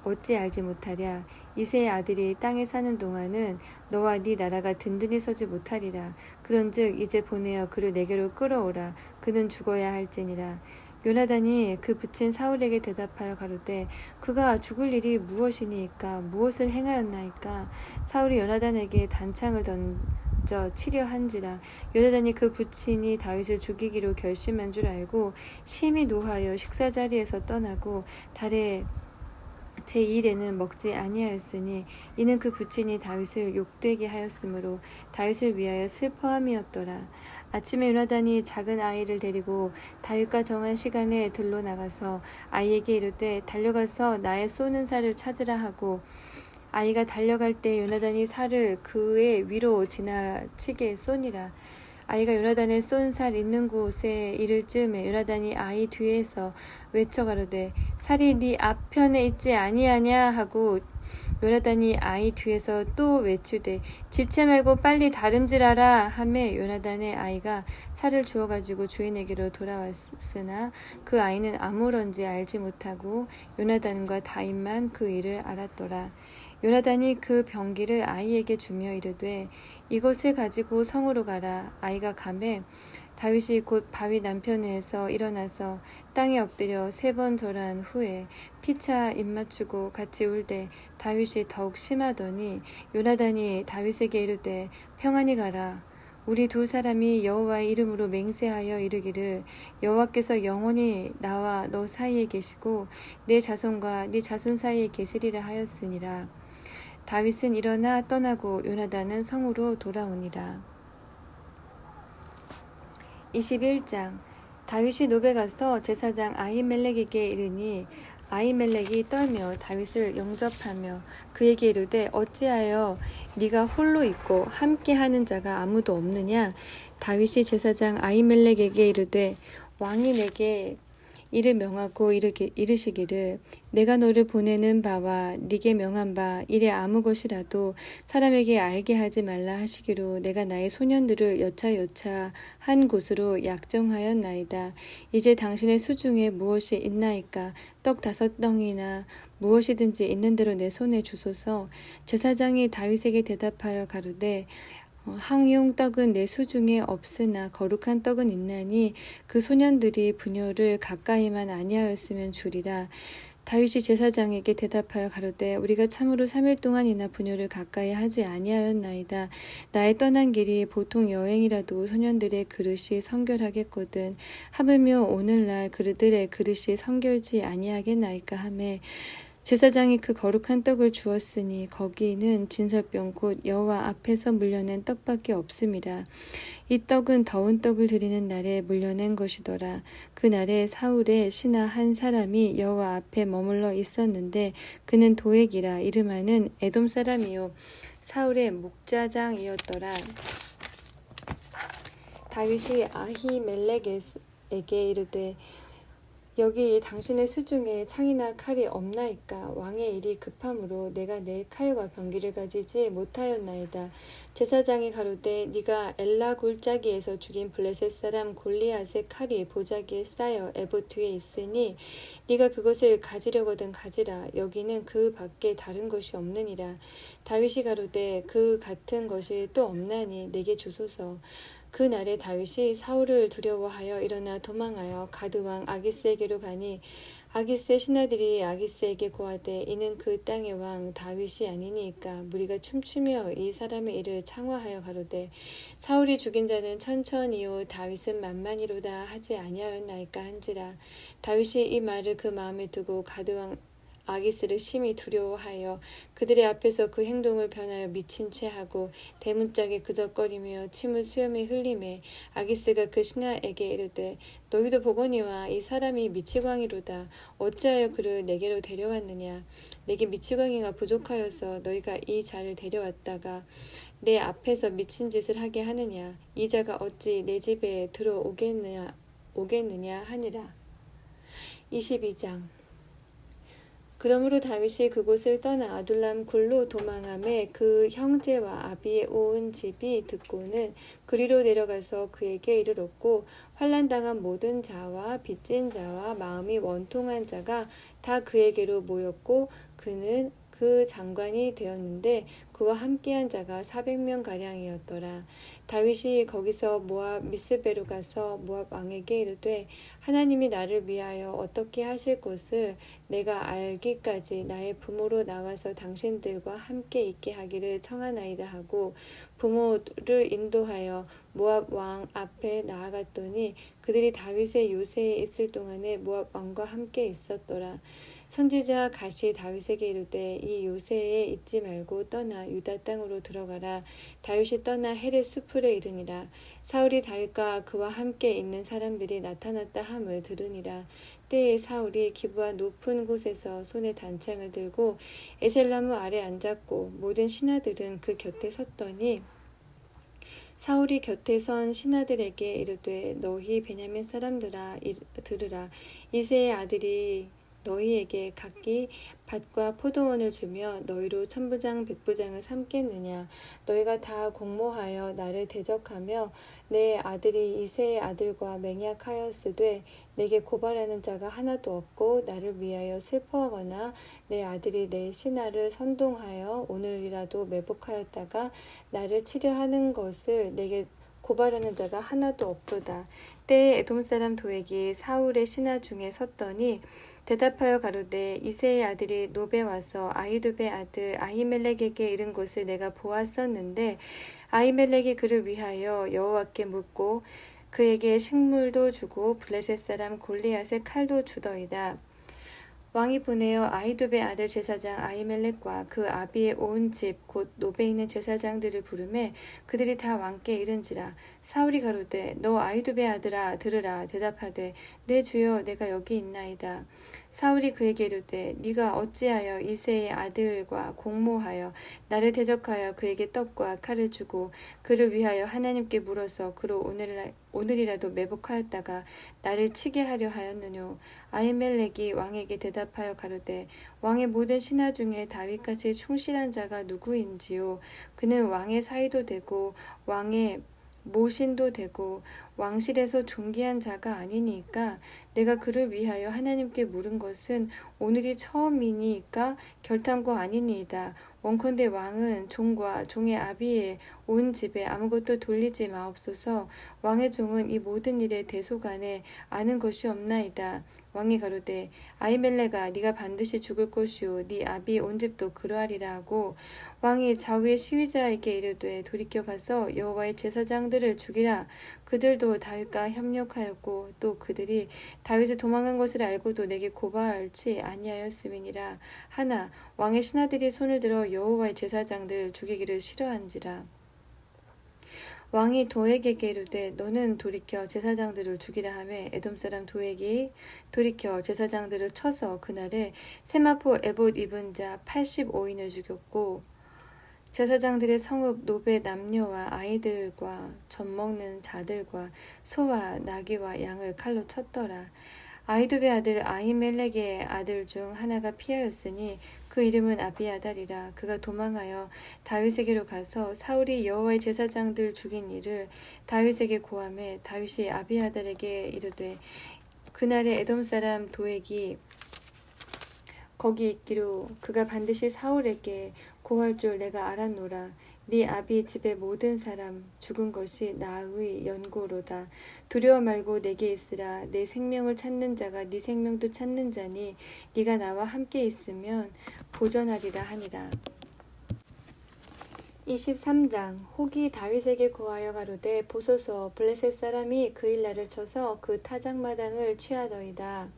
어찌 알지 못하랴. 이새의 아들이 땅에 사는 동안은 너와 네 나라가 든든히 서지 못하리라. 그런즉 이제 보내어 그를 내게로 끌어오라. 그는 죽어야 할지니라. 요나단이 그 부친 사울에게 대답하여 가로되 그가 죽을 일이 무엇이니까 무엇을 행하였나이까. 사울이 요나단에게 단창을 던져 치려 한지라. 요나단이 그 부친이 다윗을 죽이기로 결심한 줄 알고 심히 노하여 식사 자리에서 떠나고 달에 제2일에는 먹지 아니하였으니 이는 그 부친이 다윗을 욕되게 하였으므로 다윗을 위하여 슬퍼함이었더라. 아침에 요나단이 작은 아이를 데리고 다윗과 정한 시간에 들로 나가서 아이에게 이르되 달려가서 나의 쏘는 살을 찾으라 하고 아이가 달려갈 때 요나단이 살을 그의 위로 지나치게 쏘니라. 아이가 요나단의 쏜 살 있는 곳에 이를 즈음에 요나단이 아이 뒤에서 외쳐 가로되 살이 네 앞편에 있지 아니하냐 하고 요나단이 아이 뒤에서 또 외치되 지체 말고 빨리 다름질하라 하매 요나단의 아이가 살을 주워가지고 주인에게로 돌아왔으나 그 아이는 아무런지 알지 못하고 요나단과 다윗만 그 일을 알았더라. 요나단이 그 병기를 아이에게 주며 이르되 이것을 가지고 성으로 가라. 아이가 가매 다윗이 곧 바위 남편에서 일어나서 땅에 엎드려 3번 절한 후에 피차 입맞추고 같이 울되 다윗이 더욱 심하더니 요나단이 다윗에게 이르되 평안히 가라. 우리 두 사람이 여호와의 이름으로 맹세하여 이르기를 여호와께서 영원히 나와 너 사이에 계시고 내 자손과 네 자손 사이에 계시리라 하였으니라. 다윗은 일어나 떠나고 요나단은 성으로 돌아오니라. 21장 다윗이 노베 가서 제사장 아히멜렉에게 이르니 아히멜렉이 떨며 다윗을 영접하며 그에게 이르되 어찌하여 네가 홀로 있고 함께하는 자가 아무도 없느냐. 다윗이 제사장 아히멜렉에게 이르되 왕이 내게 이를 명하고 이르시기를 내가 너를 보내는 바와 네게 명한 바 이래 아무 것이라도 사람에게 알게 하지 말라 하시기로 내가 나의 소년들을 여차여차 한 곳으로 약정하였나이다. 이제 당신의 수중에 무엇이 있나이까? 떡 5덩이나 무엇이든지 있는 대로 내 손에 주소서. 제사장이 다윗에게 대답하여 가로되 항용 떡은 내 수중에 없으나 거룩한 떡은 있나니 그 소년들이 부녀를 가까이만 아니하였으면 주리라. 다윗이 제사장에게 대답하여 가로되 우리가 참으로 3일 동안이나 부녀를 가까이 하지 아니하였나이다. 나의 떠난 길이 보통 여행이라도 소년들의 그릇이 성결하겠거든. 하물며 오늘날 그들의 그릇이 성결지 아니하겠나이까 하매 제사장이 그 거룩한 떡을 주었으니 거기는 진설병 곧 여호와 앞에서 물려낸 떡밖에 없음이라. 이 떡은 더운 떡을 드리는 날에 물려낸 것이더라. 그 날에 사울의 신하 한 사람이 여호와 앞에 머물러 있었는데 그는 도액이라 이름하는 에돔 사람이요 사울의 목자장이었더라. 다윗이 아히멜렉에게 이르되 여기 당신의 수중에 창이나 칼이 없나이까? 왕의 일이 급함으로 내가 내 칼과 병기를 가지지 못하였나이다. 제사장이 가로되 네가 엘라 골짜기에서 죽인 블레셋 사람 골리앗의 칼이 보자기에 쌓여 에봇 뒤에 있으니 네가 그것을 가지려거든 가지라. 여기는 그 밖에 다른 것이 없느니라. 다윗이 가로되 그 같은 것이 또 없나니 내게 주소서. 그 날에 다윗이 사울을 두려워하여 일어나 도망하여 가드왕 아기스에게로 가니 아기스의 신하들이 아기스에게 고하되 이는 그 땅의 왕 다윗이 아니니까 무리가 춤추며 이 사람의 일을 창화하여 가로되 사울이 죽인 자는 천천히요 다윗은 만만이로다 하지 아니하였나이까 한지라. 다윗이 이 말을 그 마음에 두고 가드왕 아기스를 심히 두려워하여 그들의 앞에서 그 행동을 변하여 미친 채 하고 대문짝에 그적거리며 침을 수염에 흘리매 아기스가 그 신하에게 이르되 너희도 보거니와 이 사람이 미치광이로다. 어찌하여 그를 내게로 데려왔느냐. 내게 미치광이가 부족하여서 너희가 이 자를 데려왔다가 내 앞에서 미친 짓을 하게 하느냐. 이 자가 어찌 내 집에 들어오겠느냐 하니라. 22장 그러므로 다윗이 그곳을 떠나 아둘람 굴로 도망하매 그 형제와 아비의 온 집이 듣고는 그리로 내려가서 그에게 이르렀고 환난당한 모든 자와 빚진 자와 마음이 원통한 자가 다 그에게로 모였고 그는 그 장관이 되었는데 그와 함께한 자가 400명가량이었더라. 다윗이 거기서 모압 미스베로 가서 모압 왕에게 이르되 하나님이 나를 위하여 어떻게 하실 것을 내가 알기까지 나의 부모로 나와서 당신들과 함께 있게 하기를 청하나이다 하고 부모를 인도하여 모압 왕 앞에 나아갔더니 그들이 다윗의 요새에 있을 동안에 모압 왕과 함께 있었더라. 선지자 갓이 다윗에게 이르되 이 요새에 있지 말고 떠나 유다 땅으로 들어가라. 다윗이 떠나 헤렛 수풀에 이르니라. 사울이 다윗과 그와 함께 있는 사람들이 나타났다 함을 들으니라. 때에 사울이 기브아 높은 곳에서 손에 단창을 들고 에셀나무 아래 앉았고 모든 신하들은 그 곁에 섰더니 사울이 곁에 선 신하들에게 이르되 너희 베냐민 사람들아 들으라. 이새의 아들이 너희에게 각기 밭과 포도원을 주며 너희로 천부장 백부장을 삼겠느냐. 너희가 다 공모하여 나를 대적하며 내 아들이 이새의 아들과 맹약하였으되 내게 고발하는 자가 하나도 없고 나를 위하여 슬퍼하거나 내 아들이 내 신하를 선동하여 오늘이라도 매복하였다가 나를 치려하는 것을 내게 고발하는 자가 하나도 없도다. 때에 에돔 사람 도액이 사울의 신하 중에 섰더니 대답하여 가로되 이새의 아들이 노베 와서 아히두베 아들 아히멜렉에게 이른 것을 내가 보았었는데 아히멜렉이 그를 위하여 여호와께 묻고 그에게 식물도 주고 블레셋 사람 골리앗의 칼도 주더이다. 왕이 보내어 아히두베 아들 제사장 아히멜렉과 그 아비의 온 집 곧 노베 있는 제사장들을 부르매 그들이 다 왕께 이른지라. 사울이 가로되 너 아히두베 아들아 들으라. 대답하되 내 주여 내가 여기 있나이다. 사울이 그에게 이르되 네가 어찌하여 이새의 아들과 공모하여 나를 대적하여 그에게 떡과 칼을 주고 그를 위하여 하나님께 물어서 그로 오늘이라도 매복하였다가 나를 치게 하려 하였느뇨. 아히멜렉이 왕에게 대답하여 가로되 왕의 모든 신하 중에 다윗같이 충실한 자가 누구인지요. 그는 왕의 사위도 되고 왕의 모신도 되고 왕실에서 존귀한 자가 아니니까 내가 그를 위하여 하나님께 물은 것은 오늘이 처음이니까 결탄코 아니니이다. 원컨대 왕은 종과 종의 아비의 온 집에 아무것도 돌리지 마옵소서. 왕의 종은 이 모든 일에 대소간에 아는 것이 없나이다. 왕이 가로되 아히멜렉아 네가 반드시 죽을 것이요 네 아비 온 집도 그러하리라 하고 왕이 좌우의 시위자에게 이르되 돌이켜 가서 여호와의 제사장들을 죽이라. 그들도 다윗과 협력하였고 또 그들이 다윗이 도망간 것을 알고도 내게 고발하지 아니하였음이니라. 하나 왕의 신하들이 손을 들어 여호와의 제사장들을 죽이기를 싫어한지라. 왕이 도액에게 이르되 너는 돌이켜 제사장들을 죽이라 하매 에돔 사람 도액이 돌이켜 제사장들을 쳐서 그날에 세마포 에봇 입은 자 85인을 죽였고 제사장들의 성읍 노베 남녀와 아이들과 젖먹는 자들과 소와 나귀와 양을 칼로 쳤더라. 아히두베 아들 아히멜렉의 아들 중 하나가 피하였으니 그 이름은 아비아달이라. 그가 도망하여 다윗에게로 가서 사울이 여호와의 제사장들 죽인 일을 다윗에게 고하매 다윗이 아비아달에게 이르되 그날에 에돔 사람 도액이 거기 있기로 그가 반드시 사울에게 고할 줄 내가 알았노라. 네 아비 집의 모든 사람 죽은 것이 나의 연고로다. 두려워 말고 내게 있으라. 내 생명을 찾는 자가 네 생명도 찾는 자니 네가 나와 함께 있으면 보전하리라 하니라. 23장 혹이 다윗에게 고하여 가로되 보소서 블레셋 사람이 그일 나를 쳐서 그 타작마당을 취하더이다.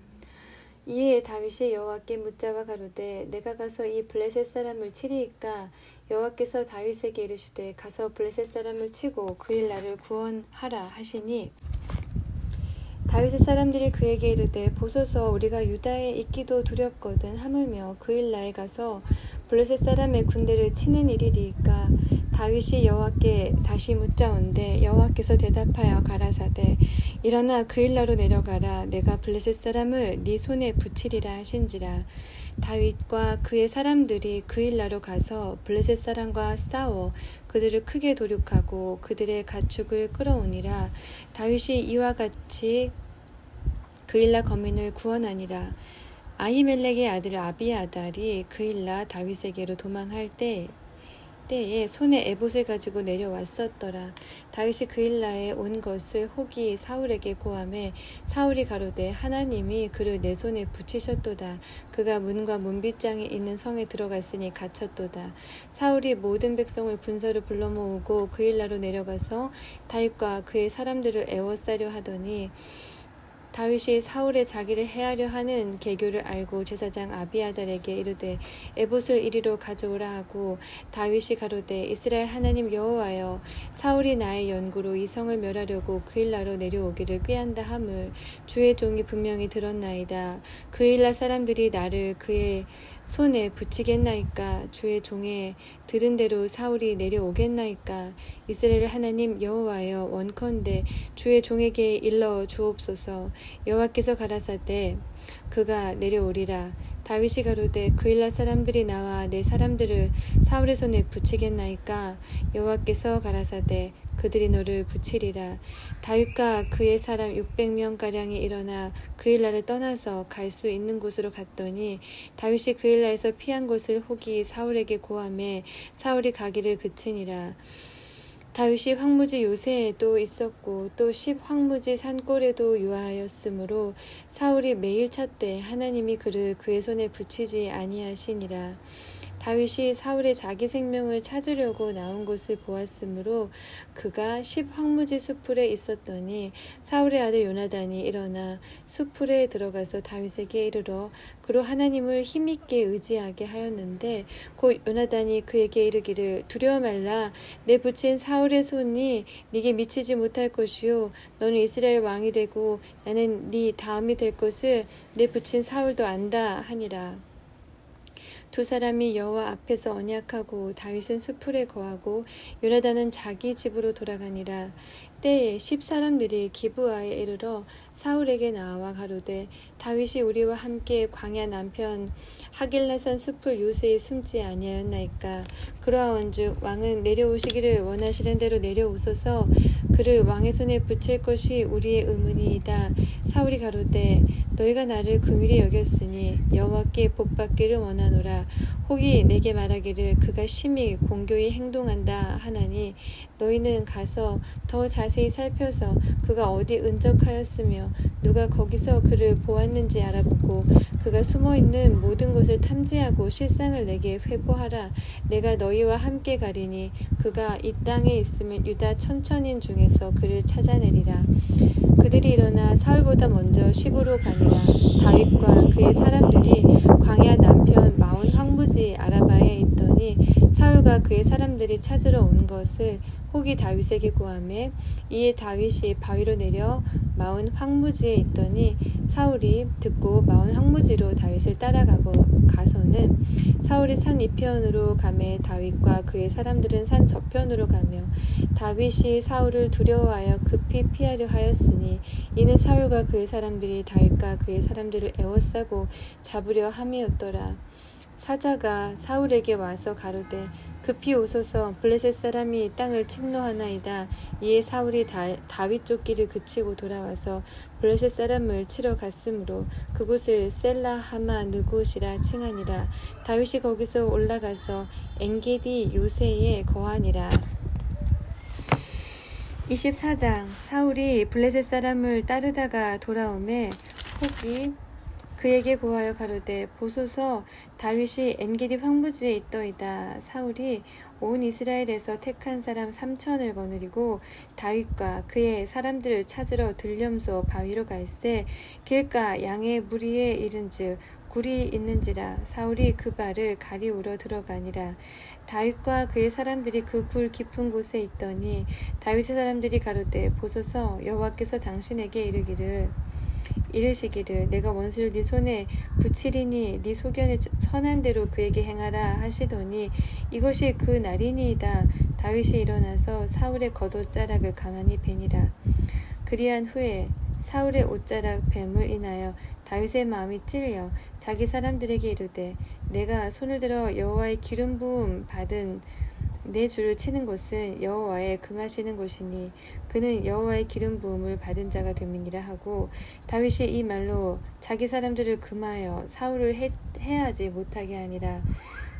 이에 다윗이 여호와께 묻자와 가로되 내가 가서 이 블레셋 사람을 치리이까. 여호와께서 다윗에게 이르시되 가서 블레셋 사람을 치고 그일 나를 구원하라 하시니 다윗의 사람들이 그에게 이르되 보소서 우리가 유다에 있기도 두렵거든 하물며 그일 나에 가서 블레셋 사람의 군대를 치는 일이리이까. 다윗이 여호와께 다시 묻자온데 여호와께서 대답하여 가라사대 일어나 그일 나로 내려가라. 내가 블레셋 사람을 네 손에 붙이리라 하신지라. 다윗과 그의 사람들이 그일 나로 가서 블레셋 사람과 싸워 그들을 크게 도륙하고 그들의 가축을 끌어오니라. 다윗이 이와 같이 그일 나 거민을 구원하니라. 아히멜렉의 아들 아비아달이 그일 나 다윗에게로 도망할 때에 손에 에봇을 가지고 내려왔었더라. 다윗이 그일 나에 온 것을 혹이 사울에게 고하매 사울이 가로되 하나님이 그를 내 손에 붙이셨도다. 그가 문과 문빗장에 있는 성에 들어갔으니 갇혔도다. 사울이 모든 백성을 군사로 불러 모으고 그일 나로 내려가서 다윗과 그의 사람들을 애워싸려 하더니 다윗이 사울의 자기를 해하려 하는 계교를 알고 제사장 아비아달에게 이르되 에봇을 이리로 가져오라 하고 다윗이 가로되 이스라엘 하나님 여호와여 사울이 나의 연고로 이 성을 멸하려고 그일 나로 내려오기를 꾀한다 함을 주의 종이 분명히 들었나이다. 그일 나 사람들이 나를 그의 손에 붙이겠나이까? 주의 종의 들은 대로 사울이 내려오겠나이까? 이스라엘 하나님 여호와여, 원컨대 주의 종에게 일러 주옵소서. 여호와께서 가라사대 그가 내려오리라. 다윗이 가로되 그일라 사람들이 나와 내 사람들을 사울의 손에 붙이겠나이까? 여호와께서 가라사대 그들이 너를 붙이리라. 다윗과 그의 사람 600명가량이 일어나 그일라를 떠나서 갈 수 있는 곳으로 갔더니 다윗이 그일라에서 피한 곳을 혹이 사울에게 고하매 사울이 가기를 그치니라. 다윗이 황무지 요새에도 있었고 또 10 황무지 산골에도 유하였으므로 사울이 매일 찾되 하나님이 그를 그의 손에 붙이지 아니하시니라. 다윗이 사울의 자기 생명을 찾으려고 나온 곳을 보았으므로 그가 10 황무지 숲풀에 있었더니 사울의 아들 요나단이 일어나 숲풀에 들어가서 다윗에게 이르러 그로 하나님을 힘있게 의지하게 하였는데 곧 요나단이 그에게 이르기를 두려워 말라. 내 붙인 사울의 손이 네게 미치지 못할 것이요 너는 이스라엘 왕이 되고 나는 네 다음이 될 것을 내 붙인 사울도 안다 하니라. 두 사람이 여호와 앞에서 언약하고 다윗은 숲풀에 거하고 요나단은 자기 집으로 돌아가니라. 때에 10 사람들이 기브아에 이르러 사울에게 나와 가로되 다윗이 우리와 함께 광야 남편 하길라산 숲풀 요새에 숨지 아니하였나이까? 그러하온즉 왕은 내려오시기를 원하시는 대로 내려오소서. 그를 왕의 손에 붙일 것이 우리의 의문이이다. 사울이 가로되 너희가 나를 긍휼히 여겼으니 여호와께 복받기를 원하노라. 혹이 내게 말하기를 그가 심히 공교히 행동한다 하나니 너희는 가서 더 자세히 살펴서 그가 어디 은적하였으며 누가 거기서 그를 보았는지 알아보고 그가 숨어있는 모든 곳을 탐지하고 실상을 내게 회보하라. 내가 너희와 함께 가리니 그가 이 땅에 있으면 유다 천천인 중에서 그를 찾아내리라. 그들이 일어나 사울보다 먼저 시브로 가니라. 다윗과 그의 사람들이 광야 남편 마온 황무지 아라바에 있더니 사울과 그의 사람들이 찾으러 온 것을 혹이 다윗에게 고하매 이에 다윗이 바위로 내려 마온 황무지에 있더니 사울이 듣고 마온 황무지로 다윗을 가서는 사울이 산 이편으로 가매 다윗과 그의 사람들은 산 저편으로 가며 다윗이 사울을 두려워하여 급히 피하려 하였으니 이는 사울과 그의 사람들이 다윗과 그의 사람들을 에워싸고 잡으려 함이었더라. 사자가 사울에게 와서 가로되 급히 오소서. 블레셋 사람이 땅을 침노하나이다. 이에 사울이 다윗 쫓기를 그치고 돌아와서 블레셋 사람을 치러 갔으므로 그곳을 셀라 하마 느곳이라 칭하니라. 다윗이 거기서 올라가서 엔게디 요새에 거하니라. 24장. 사울이 블레셋 사람을 따르다가 돌아오매 혹이 그에게 고하여 가로되 보소서. 다윗이 엔게디 황무지에 있더이다. 사울이 온 이스라엘에서 택한 사람 3,000을 거느리고 다윗과 그의 사람들을 찾으러 들렴소 바위로 갈새 길가 양의 무리에 이른즉 굴이 있는지라. 사울이 그 발을 가리우러 들어가니라. 다윗과 그의 사람들이 그 굴 깊은 곳에 있더니 다윗의 사람들이 가로되 보소서. 여호와께서 당신에게 이르시기를 내가 원수를 네 손에 붙이리니 네 소견에 선한 대로 그에게 행하라 하시더니 이것이 그 날이니이다. 다윗이 일어나서 사울의 겉옷자락을 가만히 베니라. 그리한 후에 사울의 옷자락 뱀을 인하여 다윗의 마음이 찔려 자기 사람들에게 이르되 내가 손을 들어 여호와의 기름 부음 받은 내 주를 치는 곳은 여호와의 금하시는 곳이니 그는 여호와의 기름 부음을 받은 자가 됨이니라 하고 다윗이 이 말로 자기 사람들을 금하여 사울을 해하지 못하게 하니라.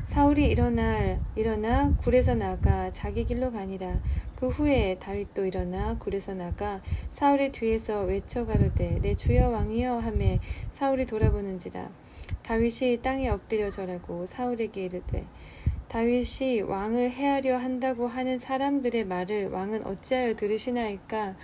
사울이 일어나 굴에서 나가 자기 길로 가니라. 그 후에 다윗도 일어나 굴에서 나가 사울의 뒤에서 외쳐 가로되 내 주여 왕이여 하매 사울이 돌아보는지라. 다윗이 땅에 엎드려 절하고 사울에게 이르되 다윗이 왕을 해하려 한다고 하는 사람들의 말을 왕은 어찌하여 들으시나이까?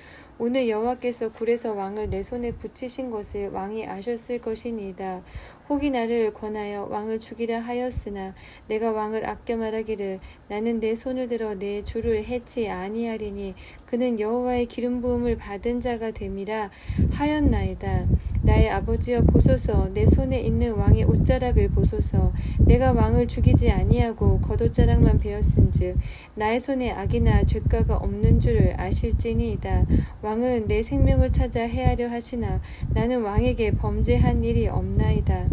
오늘 여호와께서 굴에서 왕을 내 손에 붙이신 것을 왕이 아셨을 것이니이다. 혹이 나를 권하여 왕을 죽이라 하였으나 내가 왕을 아껴 말하기를 나는 내 손을 들어 내 주를 해치 아니하리니 그는 여호와의 기름 부음을 받은 자가 됨이라 하였나이다. 나의 아버지여 보소서, 내 손에 있는 왕의 옷자락을 보소서. 내가 왕을 죽이지 아니하고 겉옷자락만 베었은즉 나의 손에 악이나 죄가가 없는 줄을 아실지니이다. 왕은 내 생명을 찾아 해하려 하시나 나는 왕에게 범죄한 일이 없나이다.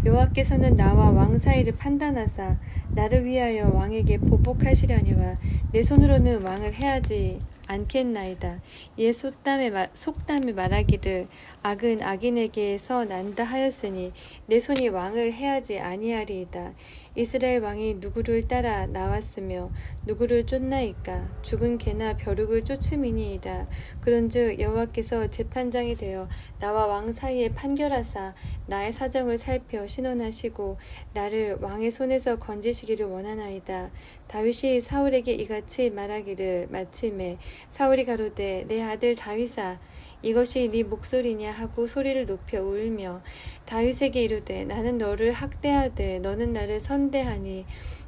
여호와께서는 나와 왕 사이를 판단하사 나를 위하여 왕에게 보복하시려니와 내 손으로는 왕을 해하지 않겠나이다. 이에 속담에 말하기를 악은 악인에게서 난다 하였으니 내 손이 왕을 해하지 아니하리이다. 이스라엘 왕이 누구를 따라 나왔으며 누구를 쫓나이까? 죽은 개나 벼룩을 쫓음이니이다. 그런즉 여호와께서 재판장이 되어 나와 왕 사이에 판결하사 나의 사정을 살펴 신원하시고 나를 왕의 손에서 건지시기를 원하나이다. 다윗이 사울에게 이같이 말하기를 마침에 사울이 가로되 내 아들 다윗아 이것이 네 목소리냐 하고 소리를 높여 울며 다윗에게 이르되 나는 너를 학대하되 너는 나를 선대하니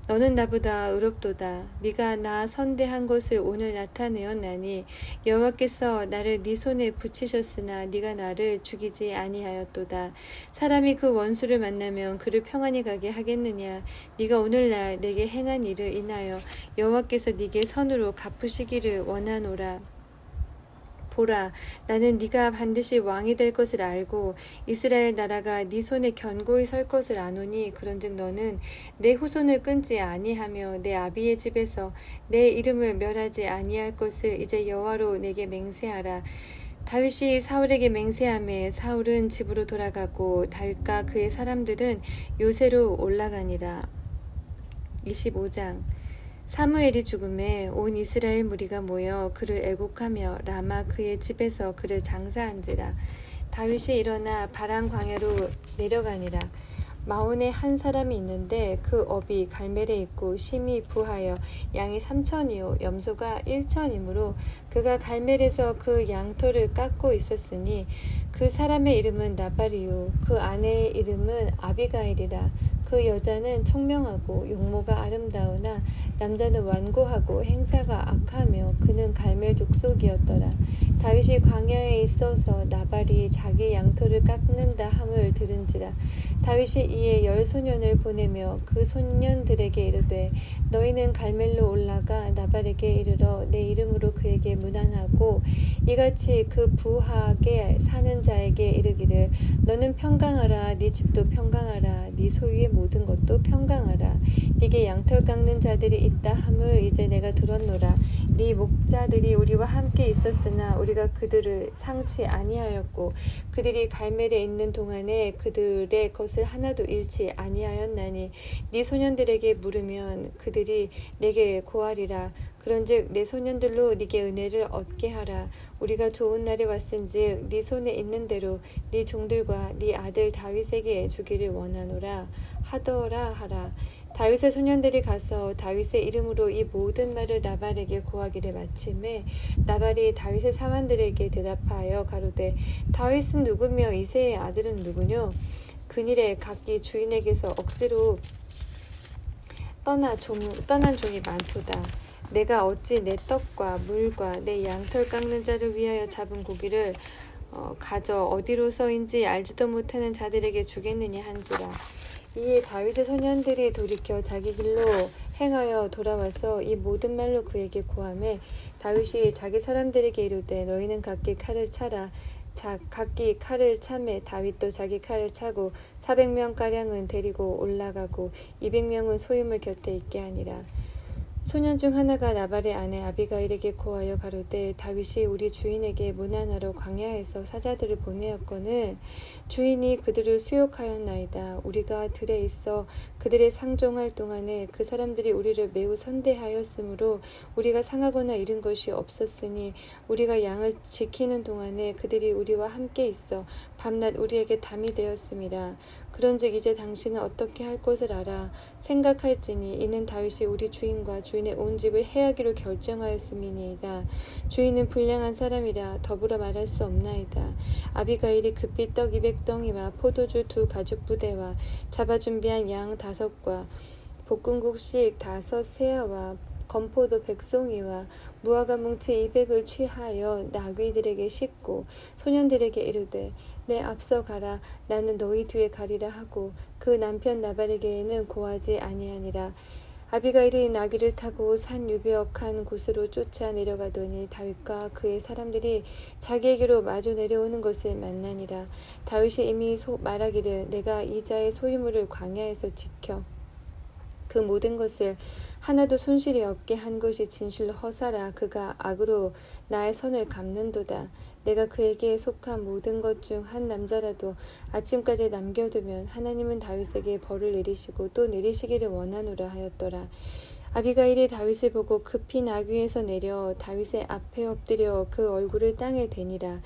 너는 나보다 의롭도다. 네가 나 선대한 것을 오늘 나타내었나니 여호와께서 나를 네 손에 붙이셨으나 네가 나를 죽이지 아니하였도다. 사람이 그 원수를 만나면 그를 평안히 가게 하겠느냐. 네가 오늘날 내게 행한 일을 인하여 여호와께서 네게 선으로 갚으시기를 원하노라. 보라, 나는 네가 반드시 왕이 될 것을 알고 이스라엘 나라가 네 손에 견고히 설 것을 아노니 그런즉 너는 내 후손을 끊지 아니하며 내 아비의 집에서 내 이름을 멸하지 아니할 것을 이제 여호와로 내게 맹세하라. 다윗이 사울에게 맹세하매 사울은 집으로 돌아가고 다윗과 그의 사람들은 요새로 올라가니라. 25장 사무엘이 죽음에 온 이스라엘 무리가 모여 그를 애곡하며 라마 그의 집에서 그를 장사한지라. 다윗이 일어나 바람 광야로 내려가니라. 마온에 한 사람이 있는데 그 업이 갈멜에 있고 심히 부하여 양이 3,000이요 염소가 1,000이므로 그가 갈멜에서 그 양털을 깎고 있었으니 그 사람의 이름은 나발이요 그 아내의 이름은 아비가일이라. 그 여자는 총명하고 용모가 아름다우나 남자는 완고하고 행사가 악하며 그는 갈멜 족속이었더라. 다윗이 광야에 있어서 나발이 자기 양털을 깎는다 함을 들은지라. 다윗이 이에 10소년을 보내며 그 소년들에게 이르되 너희는 갈멜로 올라가 나발에게 이르러 내 이름으로 그에게 문안하고 이같이 그 부하게 사는 자에게 이르기를 너는 평강하라. 네 집도 평강하라. 네 소유의 모든 것도 평강하라. 네게 양털 깎는 자들이 있다 함을 이제 내가 들었노라. 네 목자들이 우리와 함께 있었으나 우리가 그들을 상치 아니하였고 그들이 갈멜에 있는 동안에 그들의 것을 하나도 잃지 아니하였나니 네 소년들에게 물으면 그들이 내게 고하리라. 그런즉 내 소년들로 네게 은혜를 얻게 하라. 우리가 좋은 날이 왔은즉 네 손에 있는 대로 네 종들과 네 아들 다윗에게 주기를 원하노라 하더라 하라. 다윗의 소년들이 가서 다윗의 이름으로 이 모든 말을 나발에게 고하기를 마침에 나발이 다윗의 사환들에게 대답하여 가로되 다윗은 누구며 이새의 아들은 누구뇨? 그일에 각기 주인에게서 억지로 떠난 종이 많도다. 내가 어찌 내 떡과 물과 내 양털 깎는 자를 위하여 잡은 고기를 가져 어디로서인지 알지도 못하는 자들에게 주겠느냐 한지라. 이에 다윗의 소년들이 돌이켜 자기 길로 행하여 돌아와서 이 모든 말로 그에게 고하매 다윗이 자기 사람들에게 이르되 너희는 각기 칼을 차라. 각기 칼을 차매 다윗도 자기 칼을 차고 400명가량은 데리고 올라가고 200명은 소유물 곁에 있게 하니라. 소년 중 하나가 나발의 아내 아비가일에게 고하여 가로되 다윗이 우리 주인에게 문안하러 광야에서 사자들을 보내었거늘 주인이 그들을 수욕하였나이다. 우리가 들에 있어 그들의 상종할 동안에 그 사람들이 우리를 매우 선대하였으므로 우리가 상하거나 잃은 것이 없었으니 우리가 양을 지키는 동안에 그들이 우리와 함께 있어 밤낮 우리에게 담이 되었음이라. 그런즉 이제 당신은 어떻게 할 것을 알아 생각할지니 이는 다윗이 우리 주인과 주인 주인의 온 집을 해하기로 결정하였음이니이다. 주인은 불량한 사람이라 더불어 말할 수 없나이다. 아비가일이 급히 떡 200덩이와 포도주 2가죽부대와 잡아 준비한 양 5과 볶음국식 5세아와 건포도 100송이와 무화과 뭉치 200을 취하여 나귀들에게 싣고 소년들에게 이르되 내 앞서 가라 나는 너희 뒤에 가리라 하고 그 남편 나발에게는 고하지 아니하니라. 아비가일이 나귀를 타고 산 유배역한 곳으로 쫓아 내려가더니 다윗과 그의 사람들이 자기에게로 마주 내려오는 것을 만나니라. 다윗이 이미 말하기를 내가 이 자의 소유물을 광야에서 지켜 그 모든 것을 하나도 손실이 없게 한 것이 진실로 허사라. 그가 악으로 나의 선을 갚는도다. 내가 그에게 속한 모든 것 중 한 남자라도 아침까지 남겨두면 하나님은 다윗에게 벌을 내리시고 또 내리시기를 원하노라 하였더라. 아비가일이 다윗을 보고 급히 나귀에서 내려 다윗의 앞에 엎드려 그 얼굴을 땅에 대니라.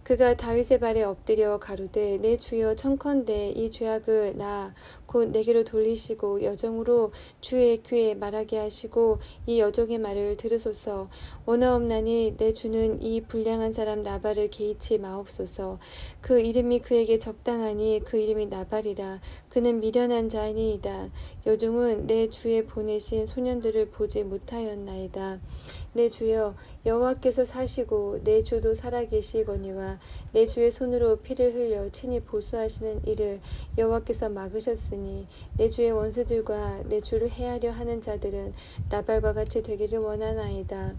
그가 다윗의 발에 엎드려 가로되 내 주여 청컨대 이 죄악을 나 곧 내게로 돌리시고 여종으로 주의 귀에 말하게 하시고 이 여종의 말을 들으소서. 원하옵나니 내 주는 이 불량한 사람 나발을 개의치 마옵소서. 그 이름이 그에게 적당하니 그 이름이 나발이라. 그는 미련한 자이니이다. 여종은 내 주에 보내신 소년들을 보지 못하였나이다. 내 주여 여호와께서 사시고 내 주도 살아계시거니와 내 주의 손으로 피를 흘려 친히 보수하시는 일을 여호와께서 막으셨으니 내 주의 원수들과 내 주를 해하려 하는 자들은 나발과 같이 되기를 원하나이다.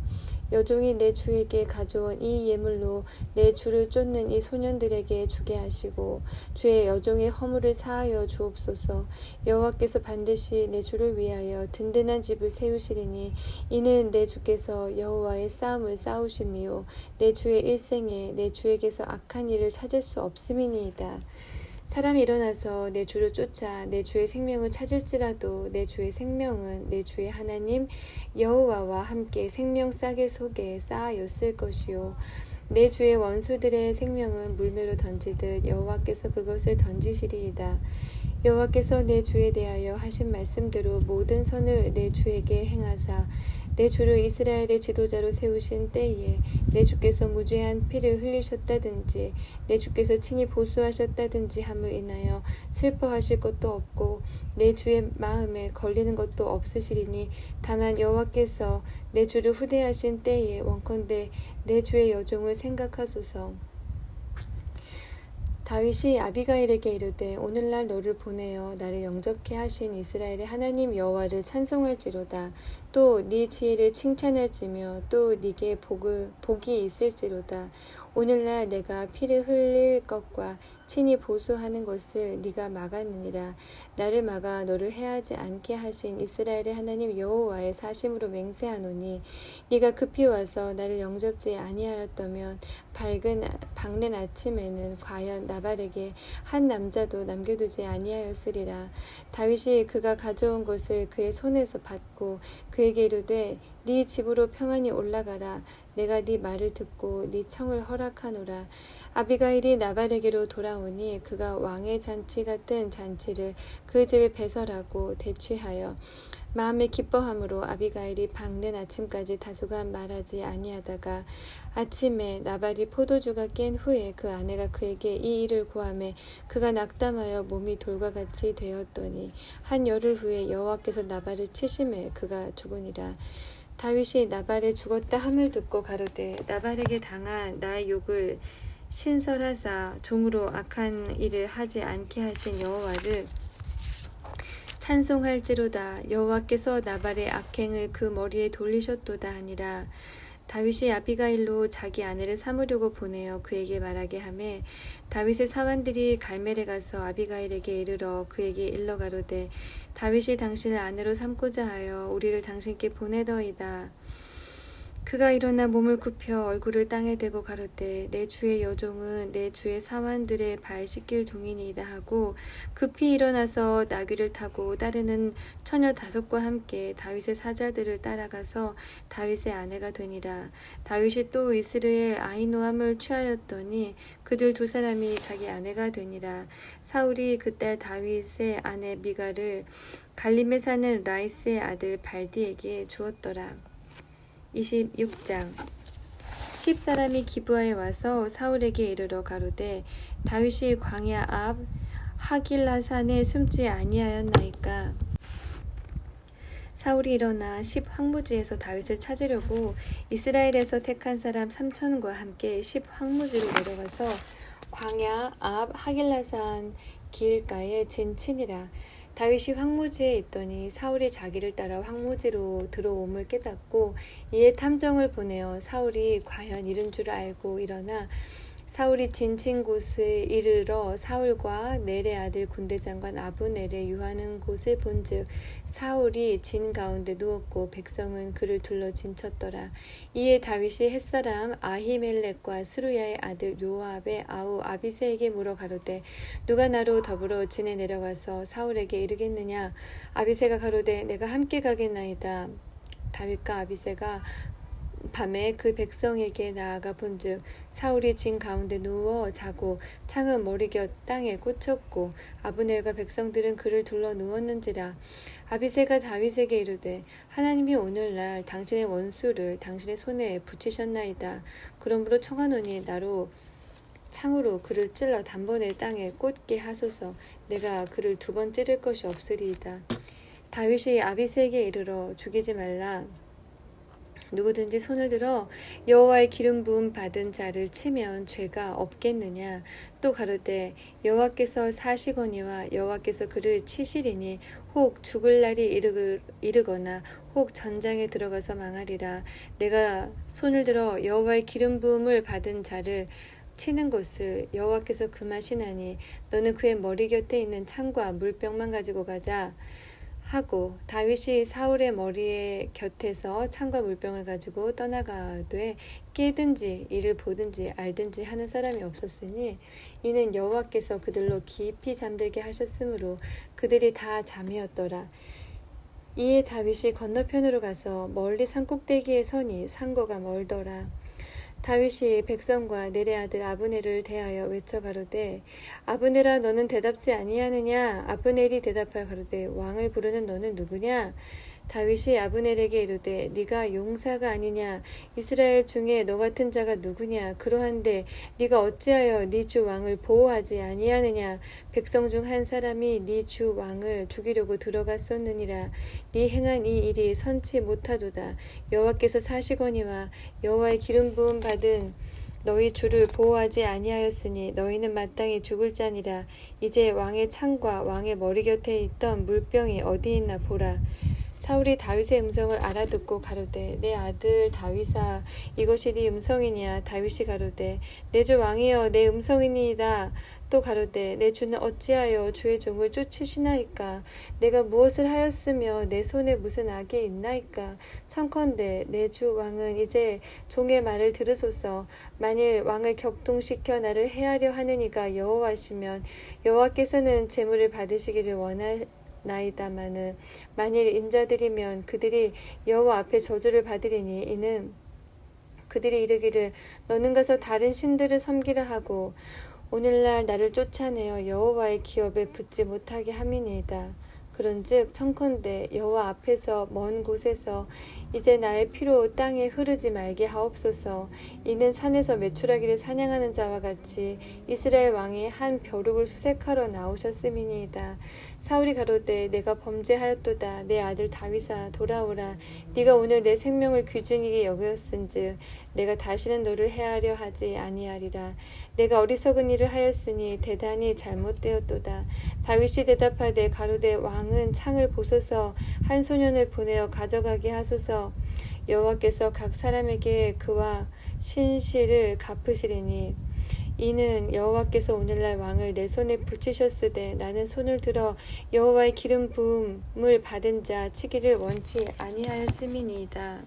여종이 내 주에게 가져온 이 예물로 내 주를 쫓는 이 소년들에게 주게 하시고 주의 여종의 허물을 사하여 주옵소서. 여호와께서 반드시 내 주를 위하여 든든한 집을 세우시리니 이는 내 주께서 여호와의 싸움을 싸우심이요 내 주의 일생에 내 주에게서 악한 일을 찾을 수 없음이니이다. 사람이 일어나서 내 주를 쫓아 내 주의 생명을 찾을지라도 내 주의 생명은 내 주의 하나님 여호와와 함께 생명 싸개 속에 쌓아였을 것이요 내 주의 원수들의 생명은 물매로 던지듯 여호와께서 그것을 던지시리이다. 여호와께서 내 주에 대하여 하신 말씀대로 모든 선을 내 주에게 행하사 내 주를 이스라엘의 지도자로 세우신 때에 내 주께서 무죄한 피를 흘리셨다든지 내 주께서 친히 보수하셨다든지 함을 인하여 슬퍼하실 것도 없고 내 주의 마음에 걸리는 것도 없으시리니 다만 여호와께서 내 주를 후대하신 때에 원컨대 내 주의 여종을 생각하소서. 다윗이 아비가일에게 이르되 오늘날 너를 보내어 나를 영접케 하신 이스라엘의 하나님 여호와를 찬송할지로다. 또 네 지혜를 칭찬할지며 또 네게 복이 있을지로다. 오늘날 내가 피를 흘릴 것과 친히 보수하는 것을 네가 막았느니라. 나를 막아 너를 해하지 않게 하신 이스라엘의 하나님 여호와의 사심으로 맹세하노니 네가 급히 와서 나를 영접지 아니하였다면 밝는 아침에는 과연 나발에게 한 남자도 남겨두지 아니하였으리라. 다윗이 그가 가져온 것을 그의 손에서 받고 그에게 이르되 네 집으로 평안히 올라가라. 내가 네 말을 듣고 네 청을 허락하노라. 아비가일이 나발에게로 돌아오니 그가 왕의 잔치 같은 잔치를 그 집에 배설하고 대취하여 마음에 기뻐함으로 아비가일이 밝는 아침까지 다소간 말하지 아니하다가 아침에 나발이 포도주가 깬 후에 그 아내가 그에게 이 일을 고하매 그가 낙담하여 몸이 돌과 같이 되었더니 한 열흘 후에 여호와께서 나발을 치심해 그가 죽으니라. 다윗이 나발의 죽었다 함을 듣고 가로되 나발에게 당한 나의 욕을 신설하사 종으로 악한 일을 하지 않게 하신 여호와를 찬송할지로다. 여호와께서 나발의 악행을 그 머리에 돌리셨도다 하니라. 다윗이 아비가일로 자기 아내를 삼으려고 보내어 그에게 말하게 하매 다윗의 사환들이 갈멜에 가서 아비가일에게 이르러 그에게 일러 가로되 다윗이 당신을 아내로 삼고자 하여 우리를 당신께 보내더이다. 그가 일어나 몸을 굽혀 얼굴을 땅에 대고 가로되 내 주의 여종은 내 주의 사환들의 발 씻길 종이니이다 하고 급히 일어나서 나귀를 타고 따르는 처녀 5과 함께 다윗의 사자들을 따라가서 다윗의 아내가 되니라. 다윗이 또 이스라엘 아히노함을 취하였더니 그들 2사람이 자기 아내가 되니라. 사울이 그 딸 다윗의 아내 미갈을 갈림에 사는 라이스의 아들 발디에게 주었더라. 26장 10사람이 기브아에 와서 사울에게 이르러 가로되 다윗이 광야 앞 하길라산에 숨지 아니하였나이까. 사울이 일어나 10 황무지에서 다윗을 찾으려고 이스라엘에서 택한 사람 3,000과 함께 10 황무지로 내려가서 광야 앞 하길라산 길가에 진치니라. 다윗이 황무지에 있더니 사울이 자기를 따라 황무지로 들어옴을 깨닫고 이에 탐정을 보내어 사울이 과연 이른 줄 알고 일어나 사울이 진친 곳에 이르러 사울과 넬의 아들 군대장관 아브넬의 유하는 곳을 본즉 사울이 진 가운데 누웠고 백성은 그를 둘러 진쳤더라. 이에 다윗이 햇사람 아히멜렉과 스루야의 아들 요압의 아우 아비새에게 물어 가로되 누가 나로 더불어 진에 내려가서 사울에게 이르겠느냐. 아비새가 가로되 내가 함께 가겠나이다. 다윗과 아비새가 밤에 그 백성에게 나아가 본즉 사울이 진 가운데 누워 자고 창은 머리곁 땅에 꽂혔고 아브넬과 백성들은 그를 둘러 누웠는지라. 아비새가 다윗에게 이르되 하나님이 오늘날 당신의 원수를 당신의 손에 붙이셨나이다. 그러므로 청하노니 나로 창으로 그를 찔러 단번에 땅에 꽂게 하소서. 내가 그를 2번 찌를 것이 없으리이다. 다윗이 아비새에게 이르러 죽이지 말라. 누구든지 손을 들어 여호와의 기름 부음 받은 자를 치면 죄가 없겠느냐. 또 가로되 여호와께서 사시거니와 여호와께서 그를 치시리니 혹 죽을 날이 이르거나 혹 전장에 들어가서 망하리라. 내가 손을 들어 여호와의 기름 부음을 받은 자를 치는 것을 여호와께서 금하시나니 너는 그의 머리 곁에 있는 창과 물병만 가지고 가자 하고 다윗이 사울의 머리의 곁에서 창과 물병을 가지고 떠나가되 깨든지 이를 보든지 알든지 하는 사람이 없었으니 이는 여호와께서 그들로 깊이 잠들게 하셨으므로 그들이 다 잠이었더라. 이에 다윗이 건너편으로 가서 멀리 산꼭대기에 서니 산거가 멀더라. 다윗이 백성과 넬의 아들 아브넬을 대하여 외쳐 가로되 아브넬아 너는 대답지 아니하느냐. 아브넬이 대답하여 가로되 왕을 부르는 너는 누구냐. 다윗이 아브넬에게 이르되 네가 용사가 아니냐. 이스라엘 중에 너 같은 자가 누구냐. 그러한데 네가 어찌하여 네 주 왕을 보호하지 아니하느냐. 백성 중 한 사람이 네 주 왕을 죽이려고 들어갔었느니라. 네 행한 이 일이 선치 못하도다. 여호와께서 사시거니와 여호와의 기름 부음 받은 너희 주를 보호하지 아니하였으니 너희는 마땅히 죽을 자니라. 이제 왕의 창과 왕의 머리 곁에 있던 물병이 어디 있나 보라. 사울이 다윗의 음성을 알아듣고 가로되 내 아들 다윗아 이것이 네 음성이냐. 다윗이 가로되 내 주 왕이여 내 음성이니이다. 또 가로되 내 주는 어찌하여 주의 종을 쫓으시나이까. 내가 무엇을 하였으며 내 손에 무슨 악이 있나이까. 청컨대 내 주 왕은 이제 종의 말을 들으소서. 만일 왕을 격동시켜 나를 해하려 하느니가 여호와시면 여호와께서는 제물을 받으시기를 원하나이다마는 만일 인자들이면 그들이 여호와 앞에 저주를 받으리니 이는 그들이 이르기를 너는 가서 다른 신들을 섬기라 하고 오늘날 나를 쫓아내어 여호와의 기업에 붙지 못하게 함이니이다. 그런즉 청컨대 여호와 앞에서 먼 곳에서 이제 나의 피로 땅에 흐르지 말게 하옵소서. 이는 산에서 메추라기를 사냥하는 자와 같이 이스라엘 왕이 한 벼룩을 수색하러 나오셨음이니이다. 사울이 가로되 내가 범죄하였도다. 내 아들 다윗아 돌아오라. 네가 오늘 내 생명을 귀중히 여겼은즉 내가 다시는 너를 해하려 하지 아니하리라. 내가 어리석은 일을 하였으니 대단히 잘못되었도다. 다윗이 대답하되 가로되 왕은 창을 보소서. 한 소년을 보내어 가져가게 하소서. 여호와께서 각 사람에게 그와 신실을 갚으시리니 이는 여호와께서 오늘날 왕을 내 손에 붙이셨으되 나는 손을 들어 여호와의 기름 부음을 받은 자 치기를 원치 아니하였음이니이다.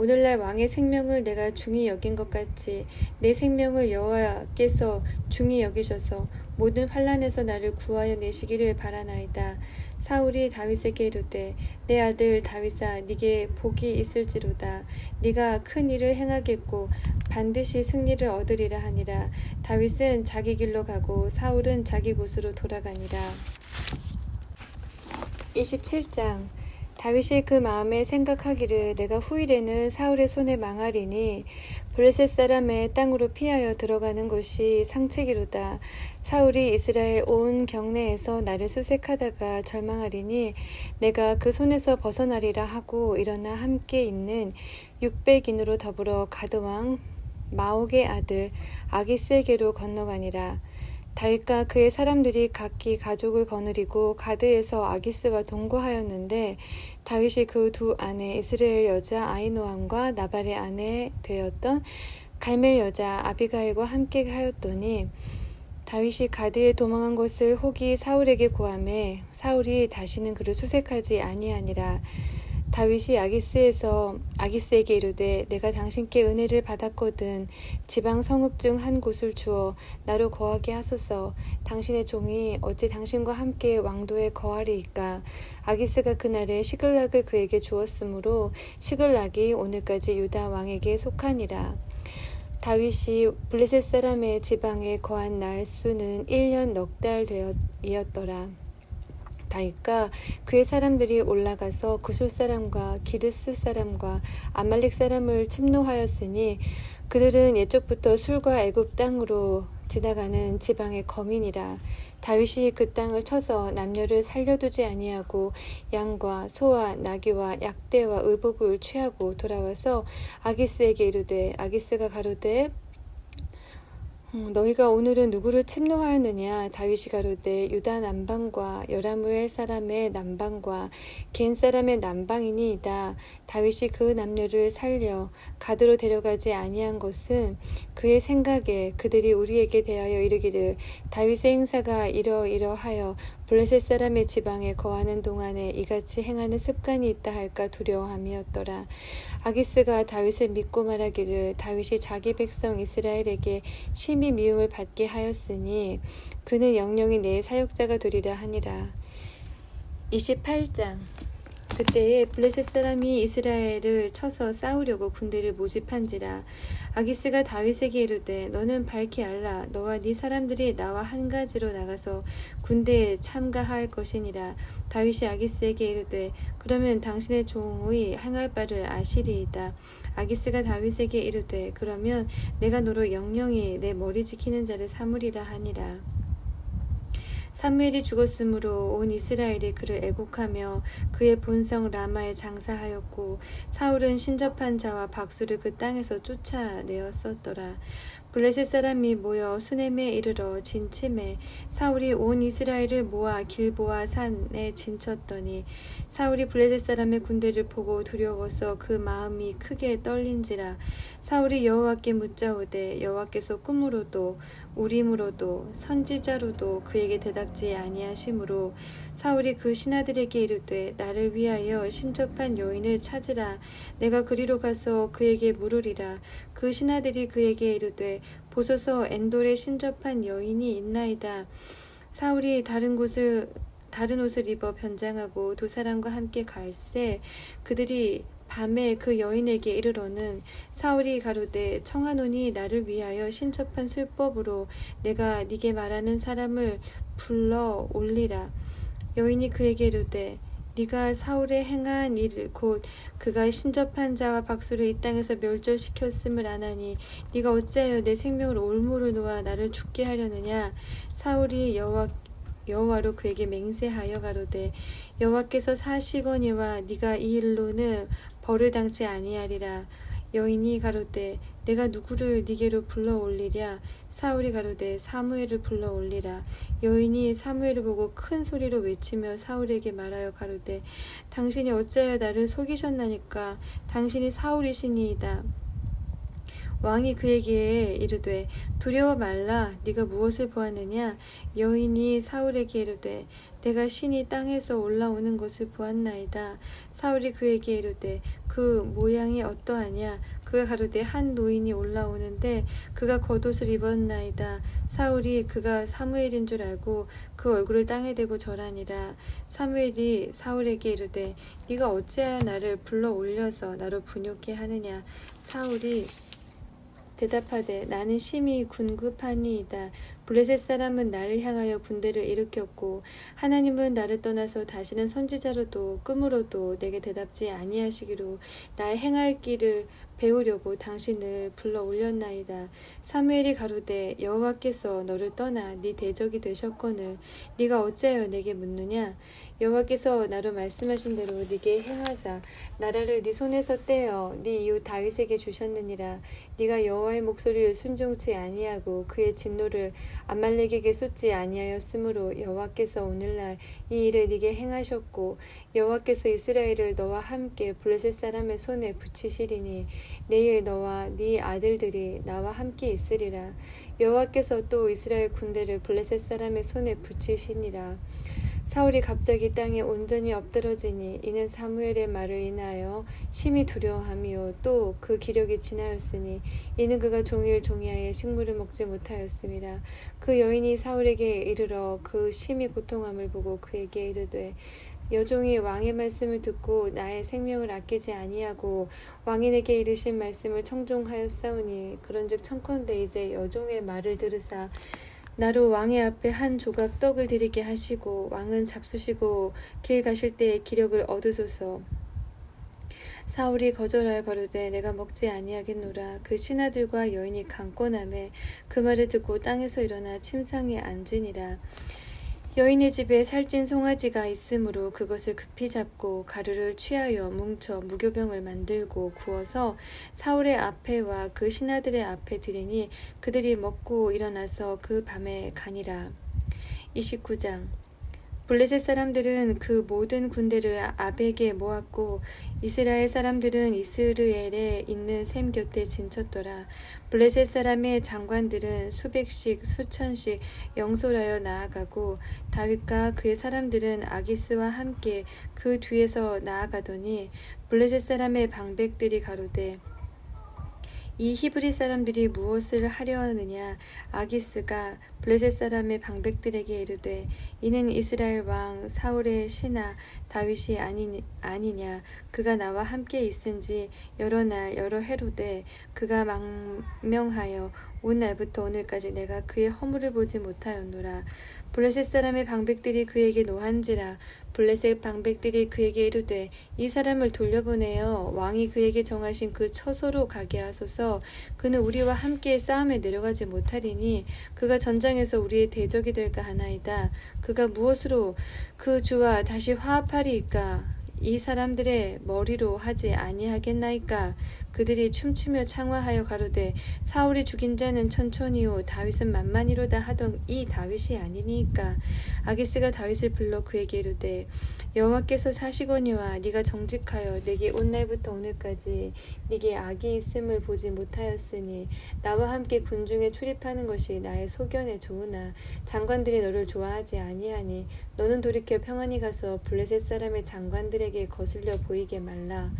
오늘날 왕의 생명을 내가 중히 여긴 것 같이 내 생명을 여호와께서 중히 여기셔서 모든 환난에서 나를 구하여 내시기를 바라나이다. 사울이 다윗에게 이르되 내 아들 다윗아 네게 복이 있을지로다. 네가 큰 일을 행하겠고 반드시 승리를 얻으리라 하니라. 다윗은 자기 길로 가고 사울은 자기 곳으로 돌아가니라. 27장. 다윗이 그 마음에 생각하기를 내가 후일에는 사울의 손에 망하리니 블레셋 사람의 땅으로 피하여 들어가는 곳이 상책이로다. 사울이 이스라엘 온 경내에서 나를 수색하다가 절망하리니 내가 그 손에서 벗어나리라 하고 일어나 함께 있는 600인으로 더불어 가드왕 마옥의 아들 아기스에게로 건너가니라. 다윗과 그의 사람들이 각기 가족을 거느리고 가드에서 아기스와 동거하였는데 다윗이 그 두 아내 이스라엘 여자 아히노함과 나발의 아내 되었던 갈멜 여자 아비가일과 함께 하였더니 다윗이 가드에 도망한 것을 혹이 사울에게 고하매 사울이 다시는 그를 수색하지 아니하니라. 다윗이 아기스에게 이르되 내가 당신께 은혜를 받았거든 지방 성읍 중 한 곳을 주어 나로 거하게 하소서. 당신의 종이 어찌 당신과 함께 왕도에 거하리이까. 아기스가 그날에 시글락을 그에게 주었으므로 시글락이 오늘까지 유다 왕에게 속하니라. 다윗이 블레셋 사람의 지방에 거한 날 수는 1년 넉 달 되었더라. 다윗과 그의 사람들이 올라가서 구술 사람과 기르스 사람과 아말렉 사람을 침노하였으니 그들은 옛적부터 술과 애굽 땅으로 지나가는 지방의 거민이라. 다윗이 그 땅을 쳐서 남녀를 살려두지 아니하고 양과 소와 나귀와 약대와 의복을 취하고 돌아와서 아기스에게 이르되 아기스가 가로되 너희가 오늘은 누구를 침노하였느냐. 다윗이 가로되 유다 남방과 여라무엘 사람의 남방과 겐 사람의 남방이니이다. 다윗이 그 남녀를 살려 가드로 데려가지 아니한 것은 그의 생각에 그들이 우리에게 대하여 이르기를 다윗의 행사가 이러이러하여 블레셋 사람의 지방에 거하는 동안에 이같이 행하는 습관이 있다 할까 두려워함이었더라. 아기스가 다윗을 믿고 말하기를 다윗이 자기 백성 이스라엘에게 심히 미움을 받게 하였으니 그는 영영이 내 사역자가 되리라 하니라. 28장. 그때에 블레셋 사람이 이스라엘을 쳐서 싸우려고 군대를 모집한지라. 아기스가 다윗에게 이르되 너는 밝히 알라. 너와 네 사람들이 나와 한 가지로 나가서 군대에 참가할 것이니라. 다윗이 아기스에게 이르되 그러면 당신의 종의 행할 바를 아시리이다. 아기스가 다윗에게 이르되 그러면 내가 너로 영영이 내 머리 지키는 자를 삼으리라 하니라. 사무엘이 죽었으므로 온 이스라엘이 그를 애곡하며 그의 본성 라마에 장사하였고 사울은 신접한 자와 박수를 그 땅에서 쫓아내었었더라. 블레셋 사람이 모여 수넴에 이르러 진침해 사울이 온 이스라엘을 모아 길보아 산에 진쳤더니 사울이 블레셋 사람의 군대를 보고 두려워서 그 마음이 크게 떨린지라. 사울이 여호와께 묻자오되 여호와께서 꿈으로도 우림으로도 선지자로도 그에게 대답지 아니하시므로 사울이 그 신하들에게 이르되 나를 위하여 신접한 여인을 찾으라. 내가 그리로 가서 그에게 물으리라. 그 신하들이 그에게 이르되 보소서 엔돌에 신접한 여인이 있나이다. 사울이 다른 옷을 입어 변장하고 두 사람과 함께 갈새 그들이 밤에 그 여인에게 이르러는 사울이 가로되 청하노니 나를 위하여 신접한 술법으로 내가 네게 말하는 사람을 불러 올리라. 여인이 그에게 이르되 네가 사울의 행한 일 곧 그가 신접한 자와 박수를 이 땅에서 멸절시켰음을 아나니 네가 어찌하여 내 생명을 올무를 놓아 나를 죽게 하려느냐. 사울이 여호와로 그에게 맹세하여 가로되 여호와께서 사시거니와 네가 이 일로는 벌을 당치 아니하리라. 여인이 가로되 내가 누구를 네게로 불러 올리랴. 사울이 가로되 사무엘을 불러 올리라. 여인이 사무엘을 보고 큰 소리로 외치며 사울에게 말하여 가로되 당신이 어찌하여 나를 속이셨나니까. 당신이 사울이시니이다. 왕이 그에게 이르되 두려워 말라. 네가 무엇을 보았느냐? 여인이 사울에게 이르되 내가 신이 땅에서 올라오는 것을 보았나이다. 사울이 그에게 이르되 그 모양이 어떠하냐? 그가 가로되 한 노인이 올라오는데 그가 겉옷을 입었나이다. 사울이 그가 사무엘인 줄 알고 그 얼굴을 땅에 대고 절하니라. 사무엘이 사울에게 이르되 네가 어찌하여 나를 불러 올려서 나로 분욕케 하느냐? 사울이 대답하되 나는 심히 군급하니이다. 블레셋 사람은 나를 향하여 군대를 일으켰고 하나님은 나를 떠나서 다시는 선지자로도 꿈으로도 내게 대답지 아니하시기로 나의 행할 길을 배우려고 당신을 불러 올렸나이다. 사무엘이 가로되 여호와께서 너를 떠나 네 대적이 되셨거늘 네가 어찌하여 내게 묻느냐? 여호와께서 나로 말씀하신 대로 네게 행하사 나라를 네 손에서 떼어 네 이웃 다윗에게 주셨느니라. 네가 여호와의 목소리를 순종치 아니하고 그의 진노를 아말렉에게 쏟지 아니하였으므로 여호와께서 오늘날 이 일을 네게 행하셨고 여호와께서 이스라엘을 너와 함께 블레셋 사람의 손에 붙이시리니 내일 너와 네 아들들이 나와 함께 있으리라. 여호와께서 또 이스라엘 군대를 블레셋 사람의 손에 붙이시니라. 사울이 갑자기 땅에 온전히 엎드러지니 이는 사무엘의 말을 인하여 심히 두려워하며 또 그 기력이 지나였으니 이는 그가 종일 종이하에 식물을 먹지 못하였음이라. 그 여인이 사울에게 이르러 그 심히 고통함을 보고 그에게 이르되 여종이 왕의 말씀을 듣고 나의 생명을 아끼지 아니하고 왕인에게 이르신 말씀을 청종하였사오니 그런즉 청컨대 이제 여종의 말을 들으사 나로 왕의 앞에 한 조각 떡을 드리게 하시고 왕은 잡수시고 길 가실 때에 기력을 얻으소서. 사울이 거절하여 가로되 내가 먹지 아니하겠노라. 그 신하들과 여인이 강권하매 그 말을 듣고 땅에서 일어나 침상에 앉으니라. 여인의 집에 살찐 송아지가 있으므로 그것을 급히 잡고 가루를 취하여 뭉쳐 무교병을 만들고 구워서 사울의 앞에와 그 신하들의 앞에 드리니 그들이 먹고 일어나서 그 밤에 가니라. 29장 블레셋 사람들은 그 모든 군대를 아벡에 모았고 이스라엘 사람들은 이스르엘에 있는 샘 곁에 진쳤더라. 블레셋 사람의 장관들은 수백씩 수천씩 영솔하여 나아가고 다윗과 그의 사람들은 아기스와 함께 그 뒤에서 나아가더니 블레셋 사람의 방백들이 가로되 이 히브리 사람들이 무엇을 하려 하느냐? 아기스가 블레셋 사람의 방백들에게 이르되 이는 이스라엘 왕 사울의 신하 다윗이 아니냐? 그가 나와 함께 있은지 여러 날 여러 해로되 그가 망명하여 온 날부터 오늘까지 내가 그의 허물을 보지 못하였노라. 블레셋 사람의 방백들이 그에게 노한지라. 블레셋 방백들이 그에게 이르되 이 사람을 돌려보내어 왕이 그에게 정하신 그 처소로 가게 하소서. 그는 우리와 함께 싸움에 내려가지 못하리니 그가 전장에서 우리의 대적이 될까 하나이다. 그가 무엇으로 그 주와 다시 화합하리이까? 이 사람들의 머리로 하지 아니하겠나이까? 그들이 춤추며 창화하여 가로되 사울이 죽인 자는 천천히요 다윗은 만만히로다 하던 이 다윗이 아니니까. 아기스가 다윗을 불러 그에게 이르되 여호와께서 사시거니와 네가 정직하여 내게 온 날부터 오늘까지 네게 악이 있음을 보지 못하였으니 나와 함께 군중에 출입하는 것이 나의 소견에 좋으나 장관들이 너를 좋아하지 아니하니 너는 돌이켜 평안히 가서 블레셋 사람의 장관들에게 거슬려 보이게 말라.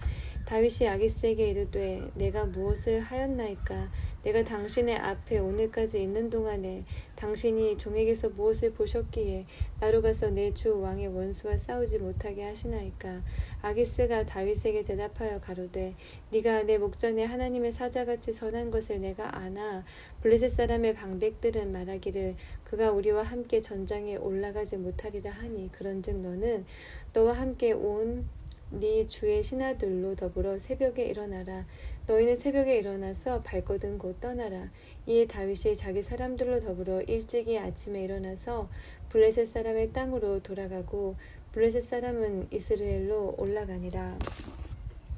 다윗이 아기스에게 이르되 내가 무엇을 하였나이까? 내가 당신의 앞에 오늘까지 있는 동안에 당신이 종에게서 무엇을 보셨기에 나로 가서 내 주 왕의 원수와 싸우지 못하게 하시나이까? 아기스가 다윗에게 대답하여 가로되 네가 내 목전에 하나님의 사자같이 선한 것을 내가 아나. 블레셋 사람의 방백들은 말하기를 그가 우리와 함께 전장에 올라가지 못하리라 하니 그런즉 너는 너와 함께 온 네 주의 신하들로 더불어 새벽에 일어나라. 너희는 새벽에 일어나서 발거든 곧 떠나라. 이에 다윗이 자기 사람들로 더불어 일찍이 아침에 일어나서 블레셋 사람의 땅으로 돌아가고 블레셋 사람은 이스라엘로 올라가니라.